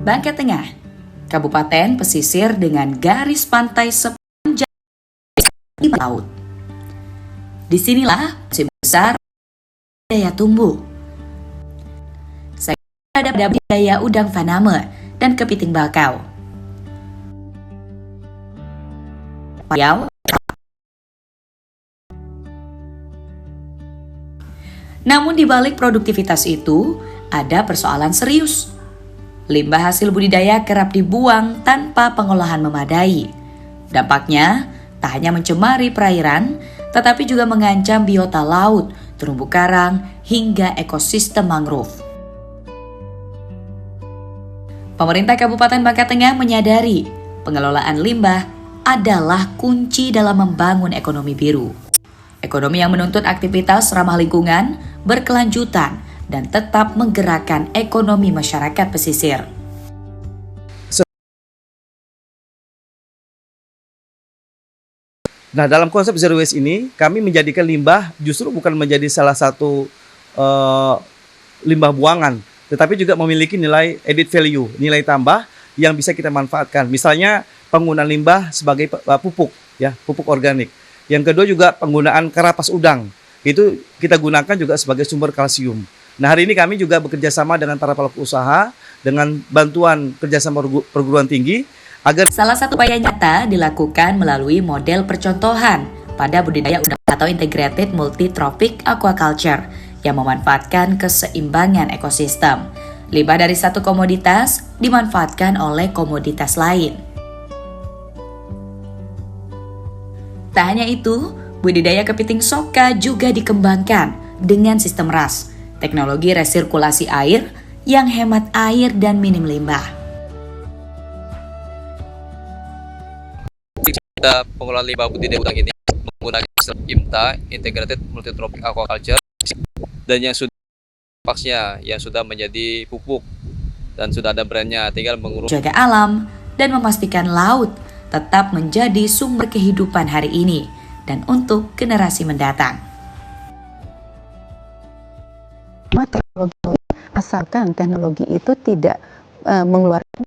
Bangka Tengah, kabupaten pesisir dengan garis pantai sepanjang laut. Disinilah musim besar budaya tumbuh. Saya ada budaya udang faname dan kepiting bakau. Namun di balik produktivitas itu ada persoalan serius. Limbah hasil budidaya kerap dibuang tanpa pengolahan memadai. Dampaknya tak hanya mencemari perairan, tetapi juga mengancam biota laut, terumbu karang, hingga ekosistem mangrove. Pemerintah Kabupaten Bangka Tengah menyadari pengelolaan limbah adalah kunci dalam membangun ekonomi biru. Ekonomi yang menuntut aktivitas ramah lingkungan, berkelanjutan, dan tetap menggerakkan ekonomi masyarakat pesisir. Nah, dalam konsep zero waste ini, kami menjadikan limbah justru bukan menjadi salah satu limbah buangan, tetapi juga memiliki nilai added value, nilai tambah yang bisa kita manfaatkan. Misalnya penggunaan limbah sebagai pupuk, ya, pupuk organik. Yang kedua juga penggunaan karapas udang, itu kita gunakan juga sebagai sumber kalsium. Nah, hari ini kami juga bekerja sama dengan para pelaku usaha dengan bantuan kerjasama perguruan tinggi agar salah satu upaya nyata dilakukan melalui model percontohan pada budidaya udang atau integrated multi-trophic aquaculture yang memanfaatkan keseimbangan ekosistem. Limbah dari satu komoditas dimanfaatkan oleh komoditas lain. Tak hanya itu, budidaya kepiting soka juga dikembangkan dengan sistem RAS, teknologi resirkulasi air yang hemat air dan minim limbah. Kita pengolahan limbah budidaya udang ini menggunakan sistem IMTA, Integrated Multitropic Aquaculture, dan yang sudah vaksinnya yang sudah menjadi pupuk dan sudah ada brandnya, tinggal mengurus. Jaga alam dan memastikan laut tetap menjadi sumber kehidupan hari ini dan untuk generasi mendatang. Teknologi, asalkan teknologi itu tidak mengeluarkan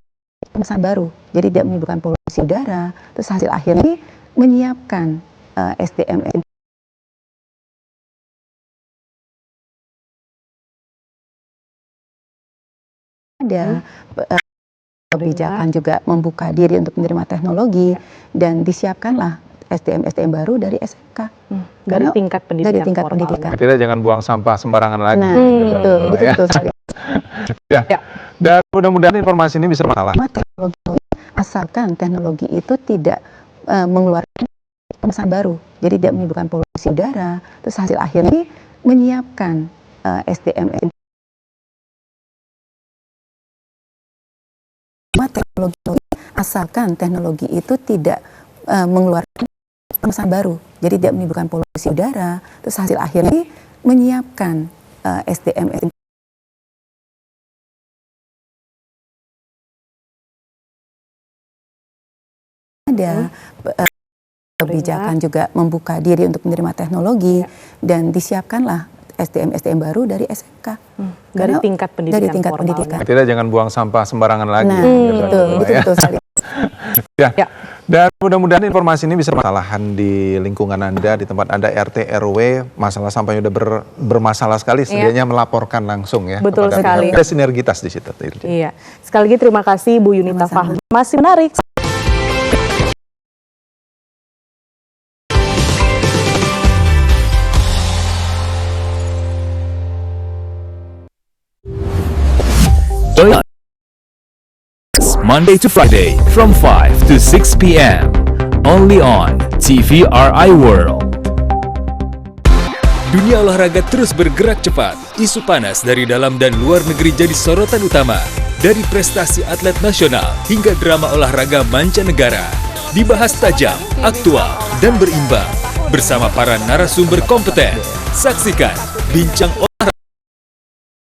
kemasan baru, jadi tidak menimbulkan polusi udara, terus hasil akhirnya menyiapkan SDM ada kebijakan juga membuka diri untuk menerima teknologi dan disiapkanlah SDM baru dari SMK dari tingkat pendidikan. Kita jangan buang sampah sembarangan lagi. Nah, betul sekali. Ya. Dan mudah-mudahan informasi ini bisa bermanfaat. Teknologi, asalkan teknologi itu tidak mengeluarkan kemasan baru, jadi tidak menimbulkan polusi udara, terus hasil akhirnya menyiapkan SDM teknologi, asalkan teknologi itu tidak mengeluarkan kemasan baru, jadi tidak menimbulkan polusi udara, terus hasil akhirnya menyiapkan SDM ada kebijakan juga membuka diri untuk menerima teknologi dan disiapkanlah SDM baru dari SMK dari tingkat pendidikan. Kita jangan buang sampah sembarangan lagi. Nah, betul sekali. Ya. Dan mudah-mudahan informasi ini bisa bermasalah di lingkungan Anda, di tempat Anda RT RW, masalah sampahnya udah bermasalah sekali, sedianya melaporkan langsung ya. Betul sekali. Ada sinergitas di situ. Iya. Sekali lagi terima kasih Bu Yunita Fahmi. Masih menarik. Join us Monday to Friday from 5 to 6 p.m. only on TVRI World. Dunia olahraga terus bergerak cepat. Isu panas dari dalam dan luar negeri jadi sorotan utama. Dari prestasi atlet nasional hingga drama olahraga mancanegara. Dibahas tajam, aktual, dan berimbang. Bersama para narasumber kompeten. Saksikan Bincang Olahraga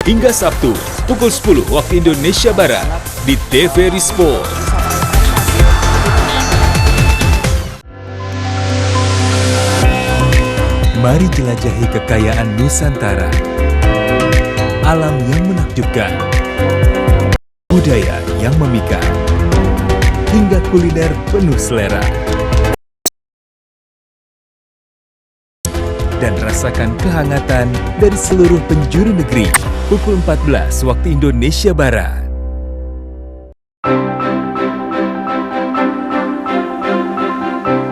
hingga Sabtu pukul 10 waktu Indonesia Barat di TVRI Sport. Mari jelajahi kekayaan Nusantara. Alam yang menakjubkan. Budaya yang memikat. Hingga kuliner penuh selera. Dan rasakan kehangatan dari seluruh penjuru negeri pukul 14 waktu Indonesia Barat.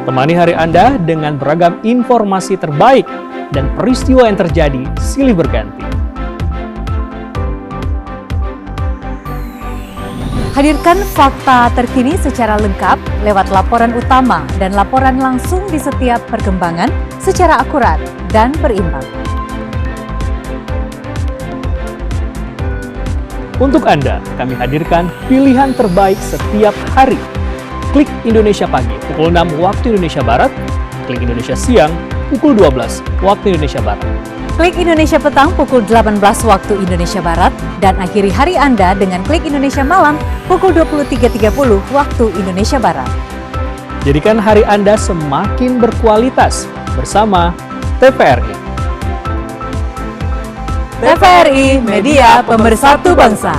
Temani hari Anda dengan beragam informasi terbaik dan peristiwa yang terjadi silih berganti. Hadirkan fakta terkini secara lengkap lewat laporan utama dan laporan langsung di setiap perkembangan secara akurat dan berimbang. Untuk Anda, kami hadirkan pilihan terbaik setiap hari. Klik Indonesia Pagi pukul 6 waktu Indonesia Barat, Klik Indonesia Siang pukul 12 waktu Indonesia Barat. Klik Indonesia Petang pukul 18 waktu Indonesia Barat dan akhiri hari Anda dengan Klik Indonesia Malam pukul 23.30 waktu Indonesia Barat. Jadikan hari Anda semakin berkualitas bersama TVRI. TVRI, media pemersatu bangsa.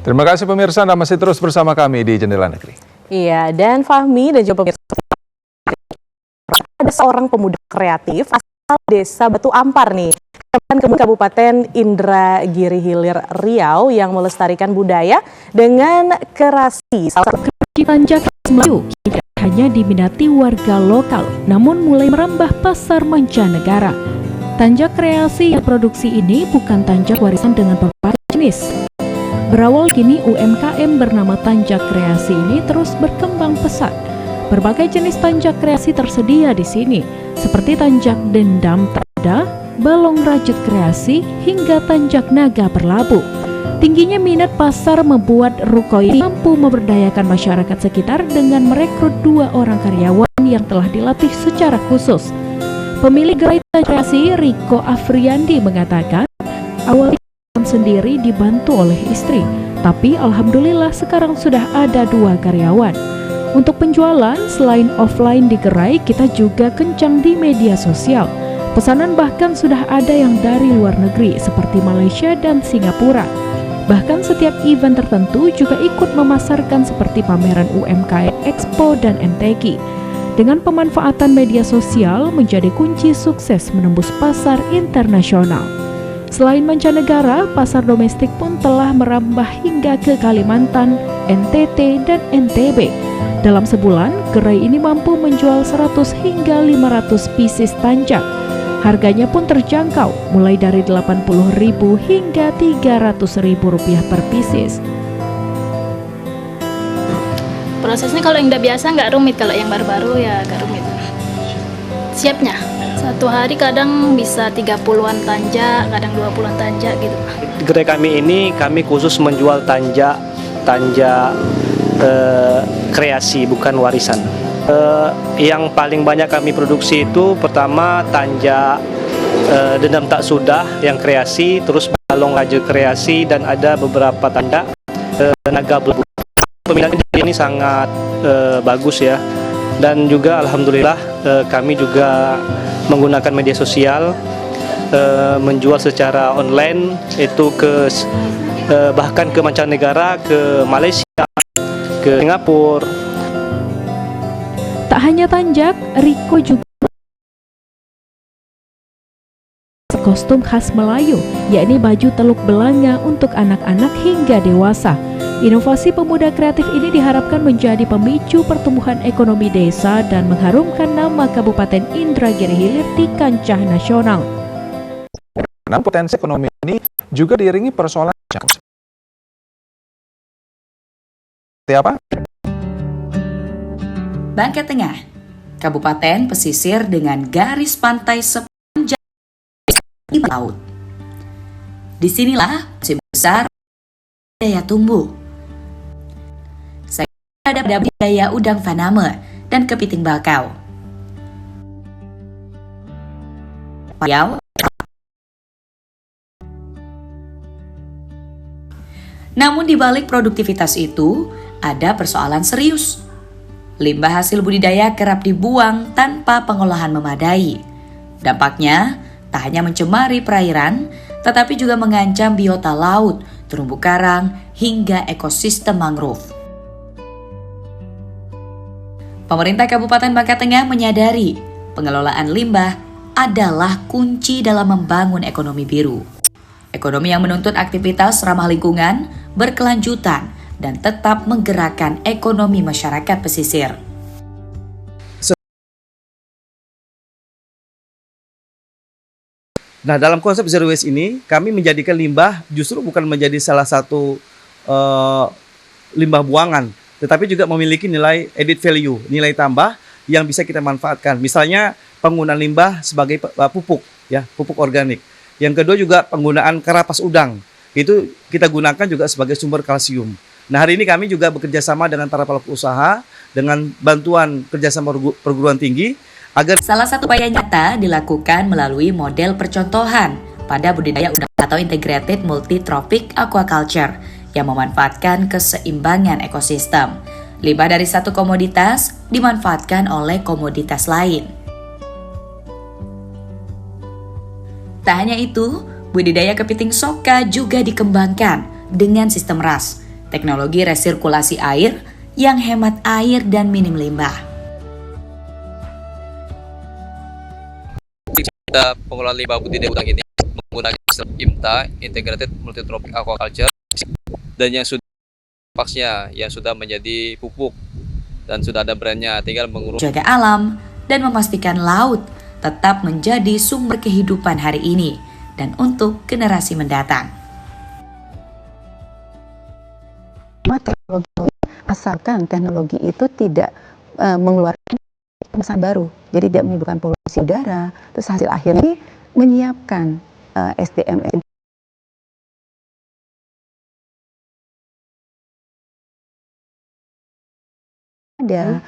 Terima kasih pemirsa, Anda masih terus bersama kami di Jendela Negeri. Iya, dan Fahmi dan juga pemirsa, ada seorang pemuda kreatif asal desa Batu Ampar nih, Kabupaten Indragiri Hilir Riau yang melestarikan budaya dengan kreasi. Tanjak Melayu tidak hanya diminati warga lokal, namun mulai merambah pasar mancanegara. Tanjak kreasi yang produksi ini bukan tanjak warisan dengan berbagai jenis. Berawal kini UMKM bernama Tanjak Kreasi ini terus berkembang pesat. Berbagai jenis tanjak kreasi tersedia di sini, seperti tanjak dendam terada, balong rajut kreasi, hingga tanjak naga berlabuh. Tingginya minat pasar membuat ruko ini mampu memberdayakan masyarakat sekitar dengan merekrut 2 orang karyawan yang telah dilatih secara khusus. Pemilik gerai tanjak kreasi, Riko Afriandi, mengatakan awalnya sendiri dibantu oleh istri, tapi alhamdulillah sekarang sudah ada 2 karyawan. Untuk penjualan, selain offline di gerai, kita juga kencang di media sosial. Pesanan bahkan sudah ada yang dari luar negeri seperti Malaysia dan Singapura. Bahkan setiap event tertentu juga ikut memasarkan seperti pameran UMKM Expo dan MTQ. Dengan pemanfaatan media sosial menjadi kunci sukses menembus pasar internasional. Selain mancanegara, pasar domestik pun telah merambah hingga ke Kalimantan, NTT, dan NTB. Dalam sebulan, gerai ini mampu menjual 100 hingga 500 pieces tanjak. Harganya pun terjangkau, mulai dari Rp80.000 hingga Rp300.000 per pieces. Prosesnya kalau yang udah biasa nggak rumit, kalau yang baru-baru ya agak rumit. Siapnya, satu hari kadang bisa 30-an tanjak, kadang 20-an tanjak gitu. Gerai kami ini kami khusus menjual tanjak kreasi, bukan warisan. Yang paling banyak kami produksi itu pertama tanjak dendam tak sudah yang kreasi, terus balong raja kreasi, dan ada beberapa tanjak naga berlabuh. Peminatnya ini sangat bagus ya, dan juga alhamdulillah kami juga menggunakan media sosial, menjual secara online itu ke bahkan ke mancanegara, ke Malaysia, ke Singapura. Tak hanya tanjak, Riko juga kostum khas Melayu, yakni baju teluk belanga untuk anak-anak hingga dewasa. Inovasi pemuda kreatif ini diharapkan menjadi pemicu pertumbuhan ekonomi desa dan mengharumkan nama Kabupaten Indragiri Hilir di kancah nasional. Nah, potensi ekonomi ini juga diiringi persoalan seperti apa? Bangka Tengah, kabupaten pesisir dengan garis pantai sepanjang di laut. Disinilah musim besar budidaya tumbuh. Saya ada budidaya udang faname dan kepiting bakau. Namun di balik produktivitas itu, ada persoalan serius. Limbah hasil budidaya kerap dibuang tanpa pengolahan memadai. Dampaknya tak hanya mencemari perairan, tetapi juga mengancam biota laut, terumbu karang, hingga ekosistem mangrove. Pemerintah Kabupaten Bangka Tengah menyadari pengelolaan limbah adalah kunci dalam membangun ekonomi biru. Ekonomi yang menuntut aktivitas ramah lingkungan, berkelanjutan, dan tetap menggerakkan ekonomi masyarakat pesisir. Nah, dalam konsep Zero Waste ini, kami menjadikan limbah justru bukan menjadi salah satu limbah buangan, tetapi juga memiliki nilai added value, nilai tambah yang bisa kita manfaatkan. Misalnya penggunaan limbah sebagai pupuk, ya, pupuk organik. Yang kedua juga penggunaan karapas udang, itu kita gunakan juga sebagai sumber kalsium. Nah, hari ini kami juga bekerja sama dengan para pelaku usaha, dengan bantuan kerjasama perguruan tinggi, agar salah satu upaya nyata dilakukan melalui model percontohan pada budidaya udang atau integrated multi-trophic aquaculture yang memanfaatkan keseimbangan ekosistem. Limbah dari satu komoditas dimanfaatkan oleh komoditas lain. Tak hanya itu, budidaya kepiting soka juga dikembangkan dengan sistem RAS, teknologi resirkulasi air yang hemat air dan minim limbah. Kita pengelolaan limbah budidaya udang ini menggunakan sistem IMTA, Integrated Multi-Trophic Aquaculture, dan yang sudah paksnya yang sudah menjadi pupuk dan sudah ada brandnya, tinggal mengurus jaga alam dan memastikan laut tetap menjadi sumber kehidupan hari ini dan untuk generasi mendatang. Teknologi, asalkan teknologi itu tidak mengeluarkan kemasan baru. Jadi tidak menimbulkan polusi udara. Terus hasil akhirnya menyiapkan SDM ada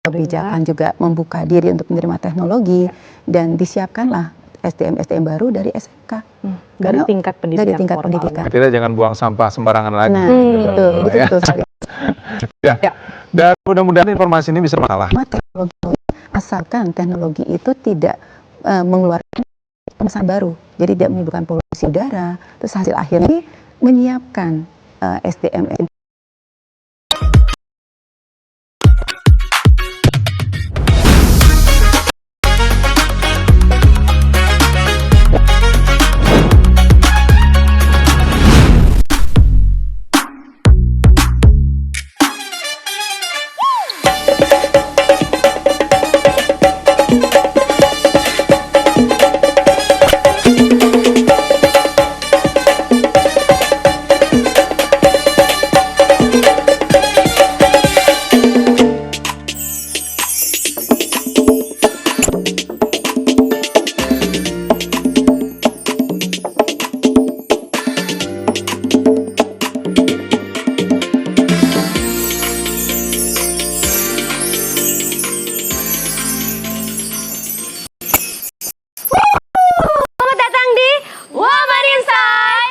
kebijakan juga membuka diri untuk menerima teknologi dan disiapkanlah SDM baru dari SMK dari tingkat pendidikan. Dari tingkat pendidikan. Kita jangan buang sampah sembarangan lagi. Nah, betul sekali. Ya. Dan mudah-mudahan informasi ini bisa bermasalah. Asalkan teknologi itu tidak mengeluarkan kemasan baru, jadi tidak menimbulkan polusi udara. Terus hasil akhirnya menyiapkan SDM.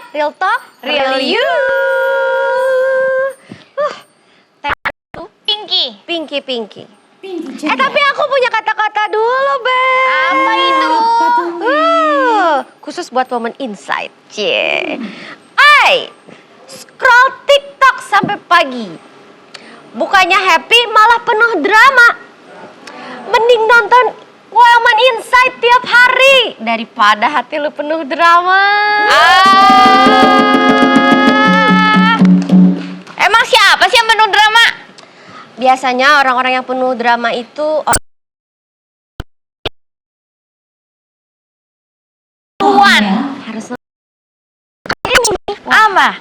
Real Talk, Real You. Pinky. Tapi aku punya kata-kata dulu, Beb. Apa itu? Khusus buat Women Insight. Scroll TikTok sampai pagi. Bukannya happy, malah penuh drama. Mending nonton Women Insight tiap hari daripada hati lu penuh drama. Emang siapa sih yang penuh drama? Biasanya orang-orang yang penuh drama itu harus apa?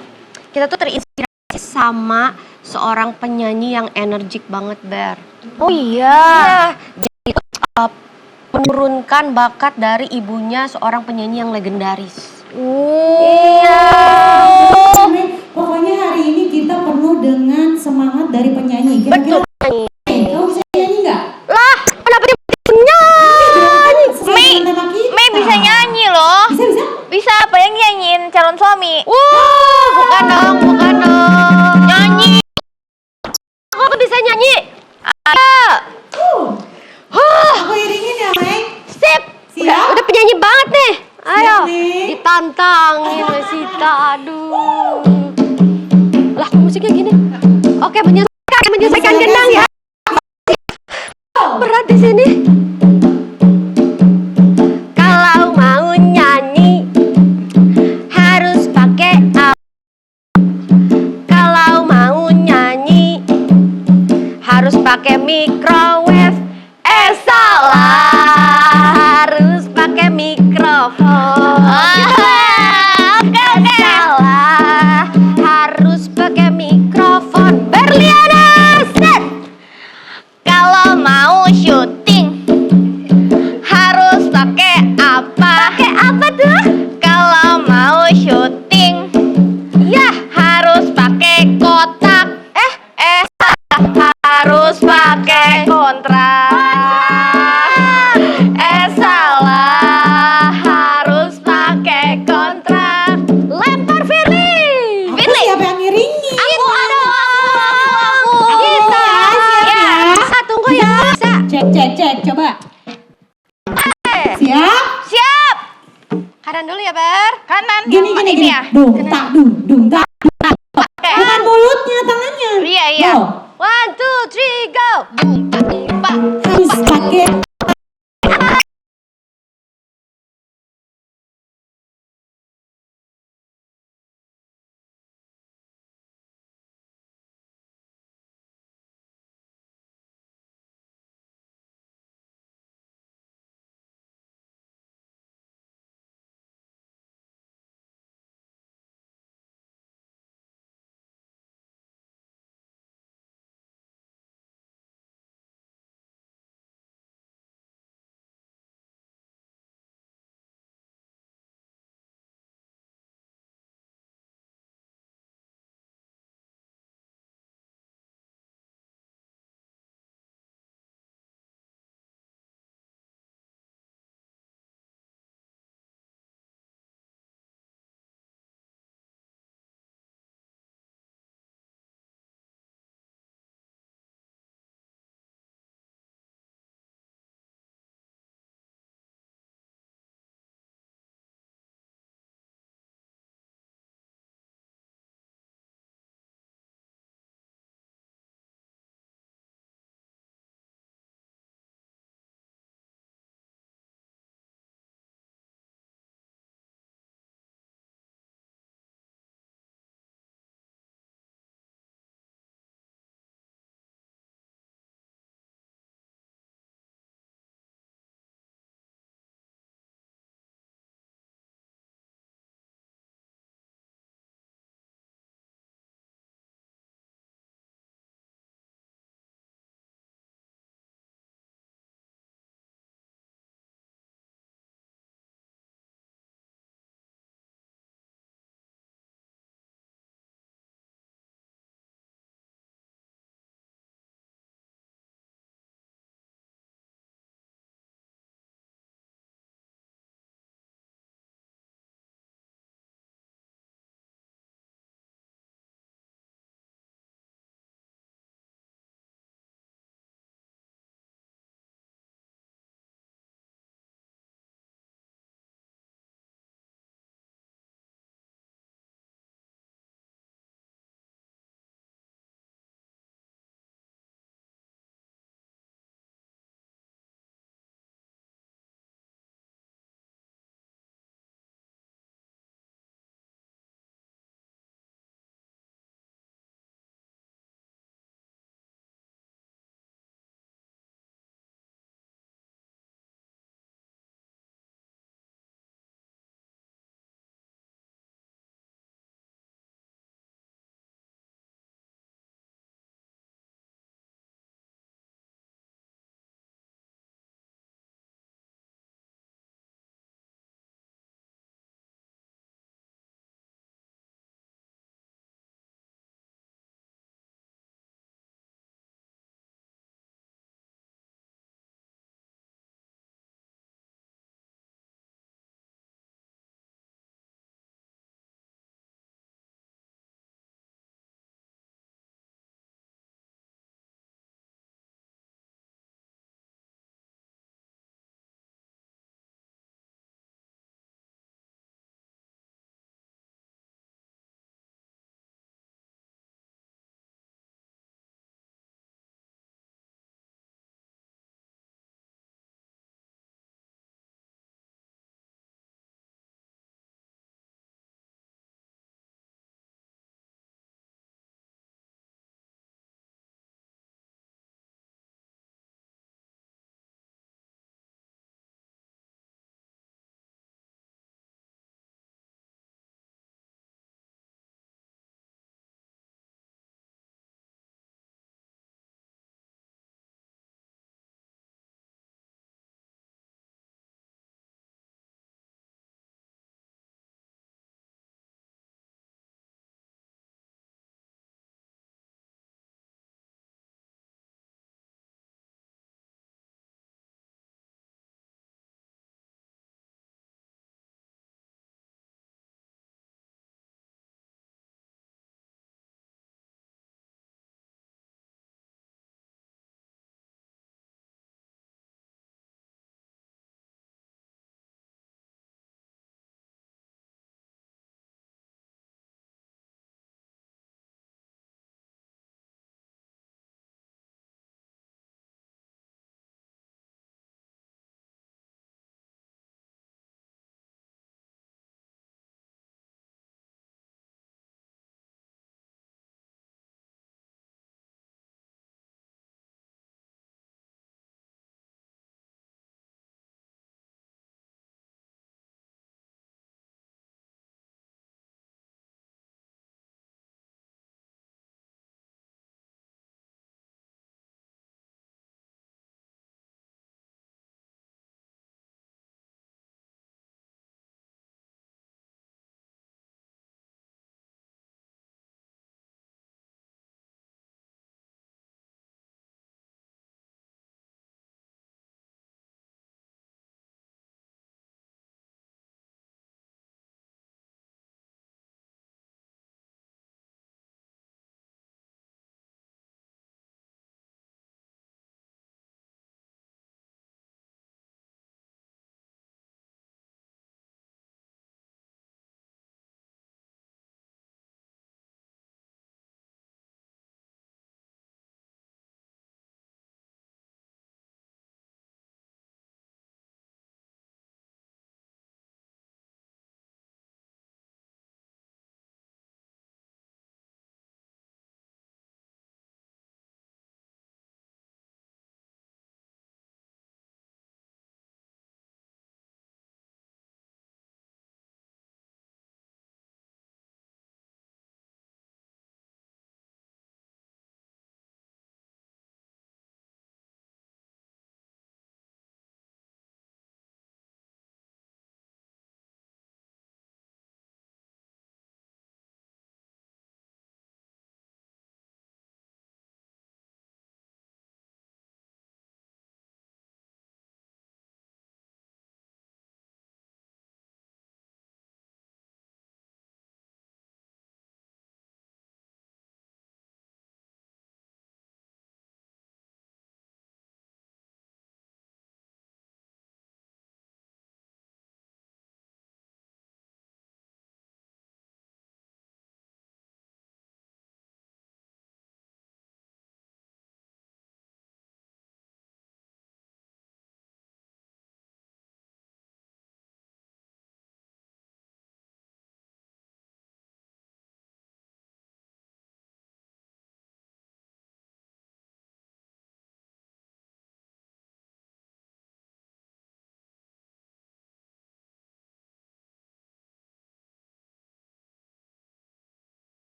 Kita tuh terinspirasi sama seorang penyanyi yang energik banget, Ber. Oh iya. Jadi menurunkan bakat dari ibunya seorang penyanyi yang legendaris. Iya. Pokoknya hari ini kita penuh dengan semangat dari penyanyi. Betul. Kamu bisa nyanyi nggak? Lah, kenapa dia nyanyi? Mei bisa nyanyi loh. Bisa apa yang nyanyiin calon suami? Bukan dong. Nyanyi. Aku bisa nyanyi. Aku iringin ya, Mei. Sip. Udah penyanyi banget nih. Ayo, ditantangin Sita. Aduh. Lah, musiknya gini. Oke, menyelesaikan gendang ya. Berat di sini. Kalau mau nyanyi harus pakai apa? Kalau mau nyanyi harus pakai microwave. Salah, harus pakai mikrofon. Oke. Salah, harus pakai mikrofon. Berliana, set. Kalau mau syuting harus pakai apa? Pakai apa tuh? Kalau mau syuting, ya harus pakai kotak. Harus pakai kontrak. Salah, harus pakai kontrak. Lempar Firly. Siapa yang ngiringi? Aku. Kita. Ya. Tunggu ya. Cek, coba. Siap. Kanan dulu ya, Ber. Kanan. Gini. Ya. Dung tak.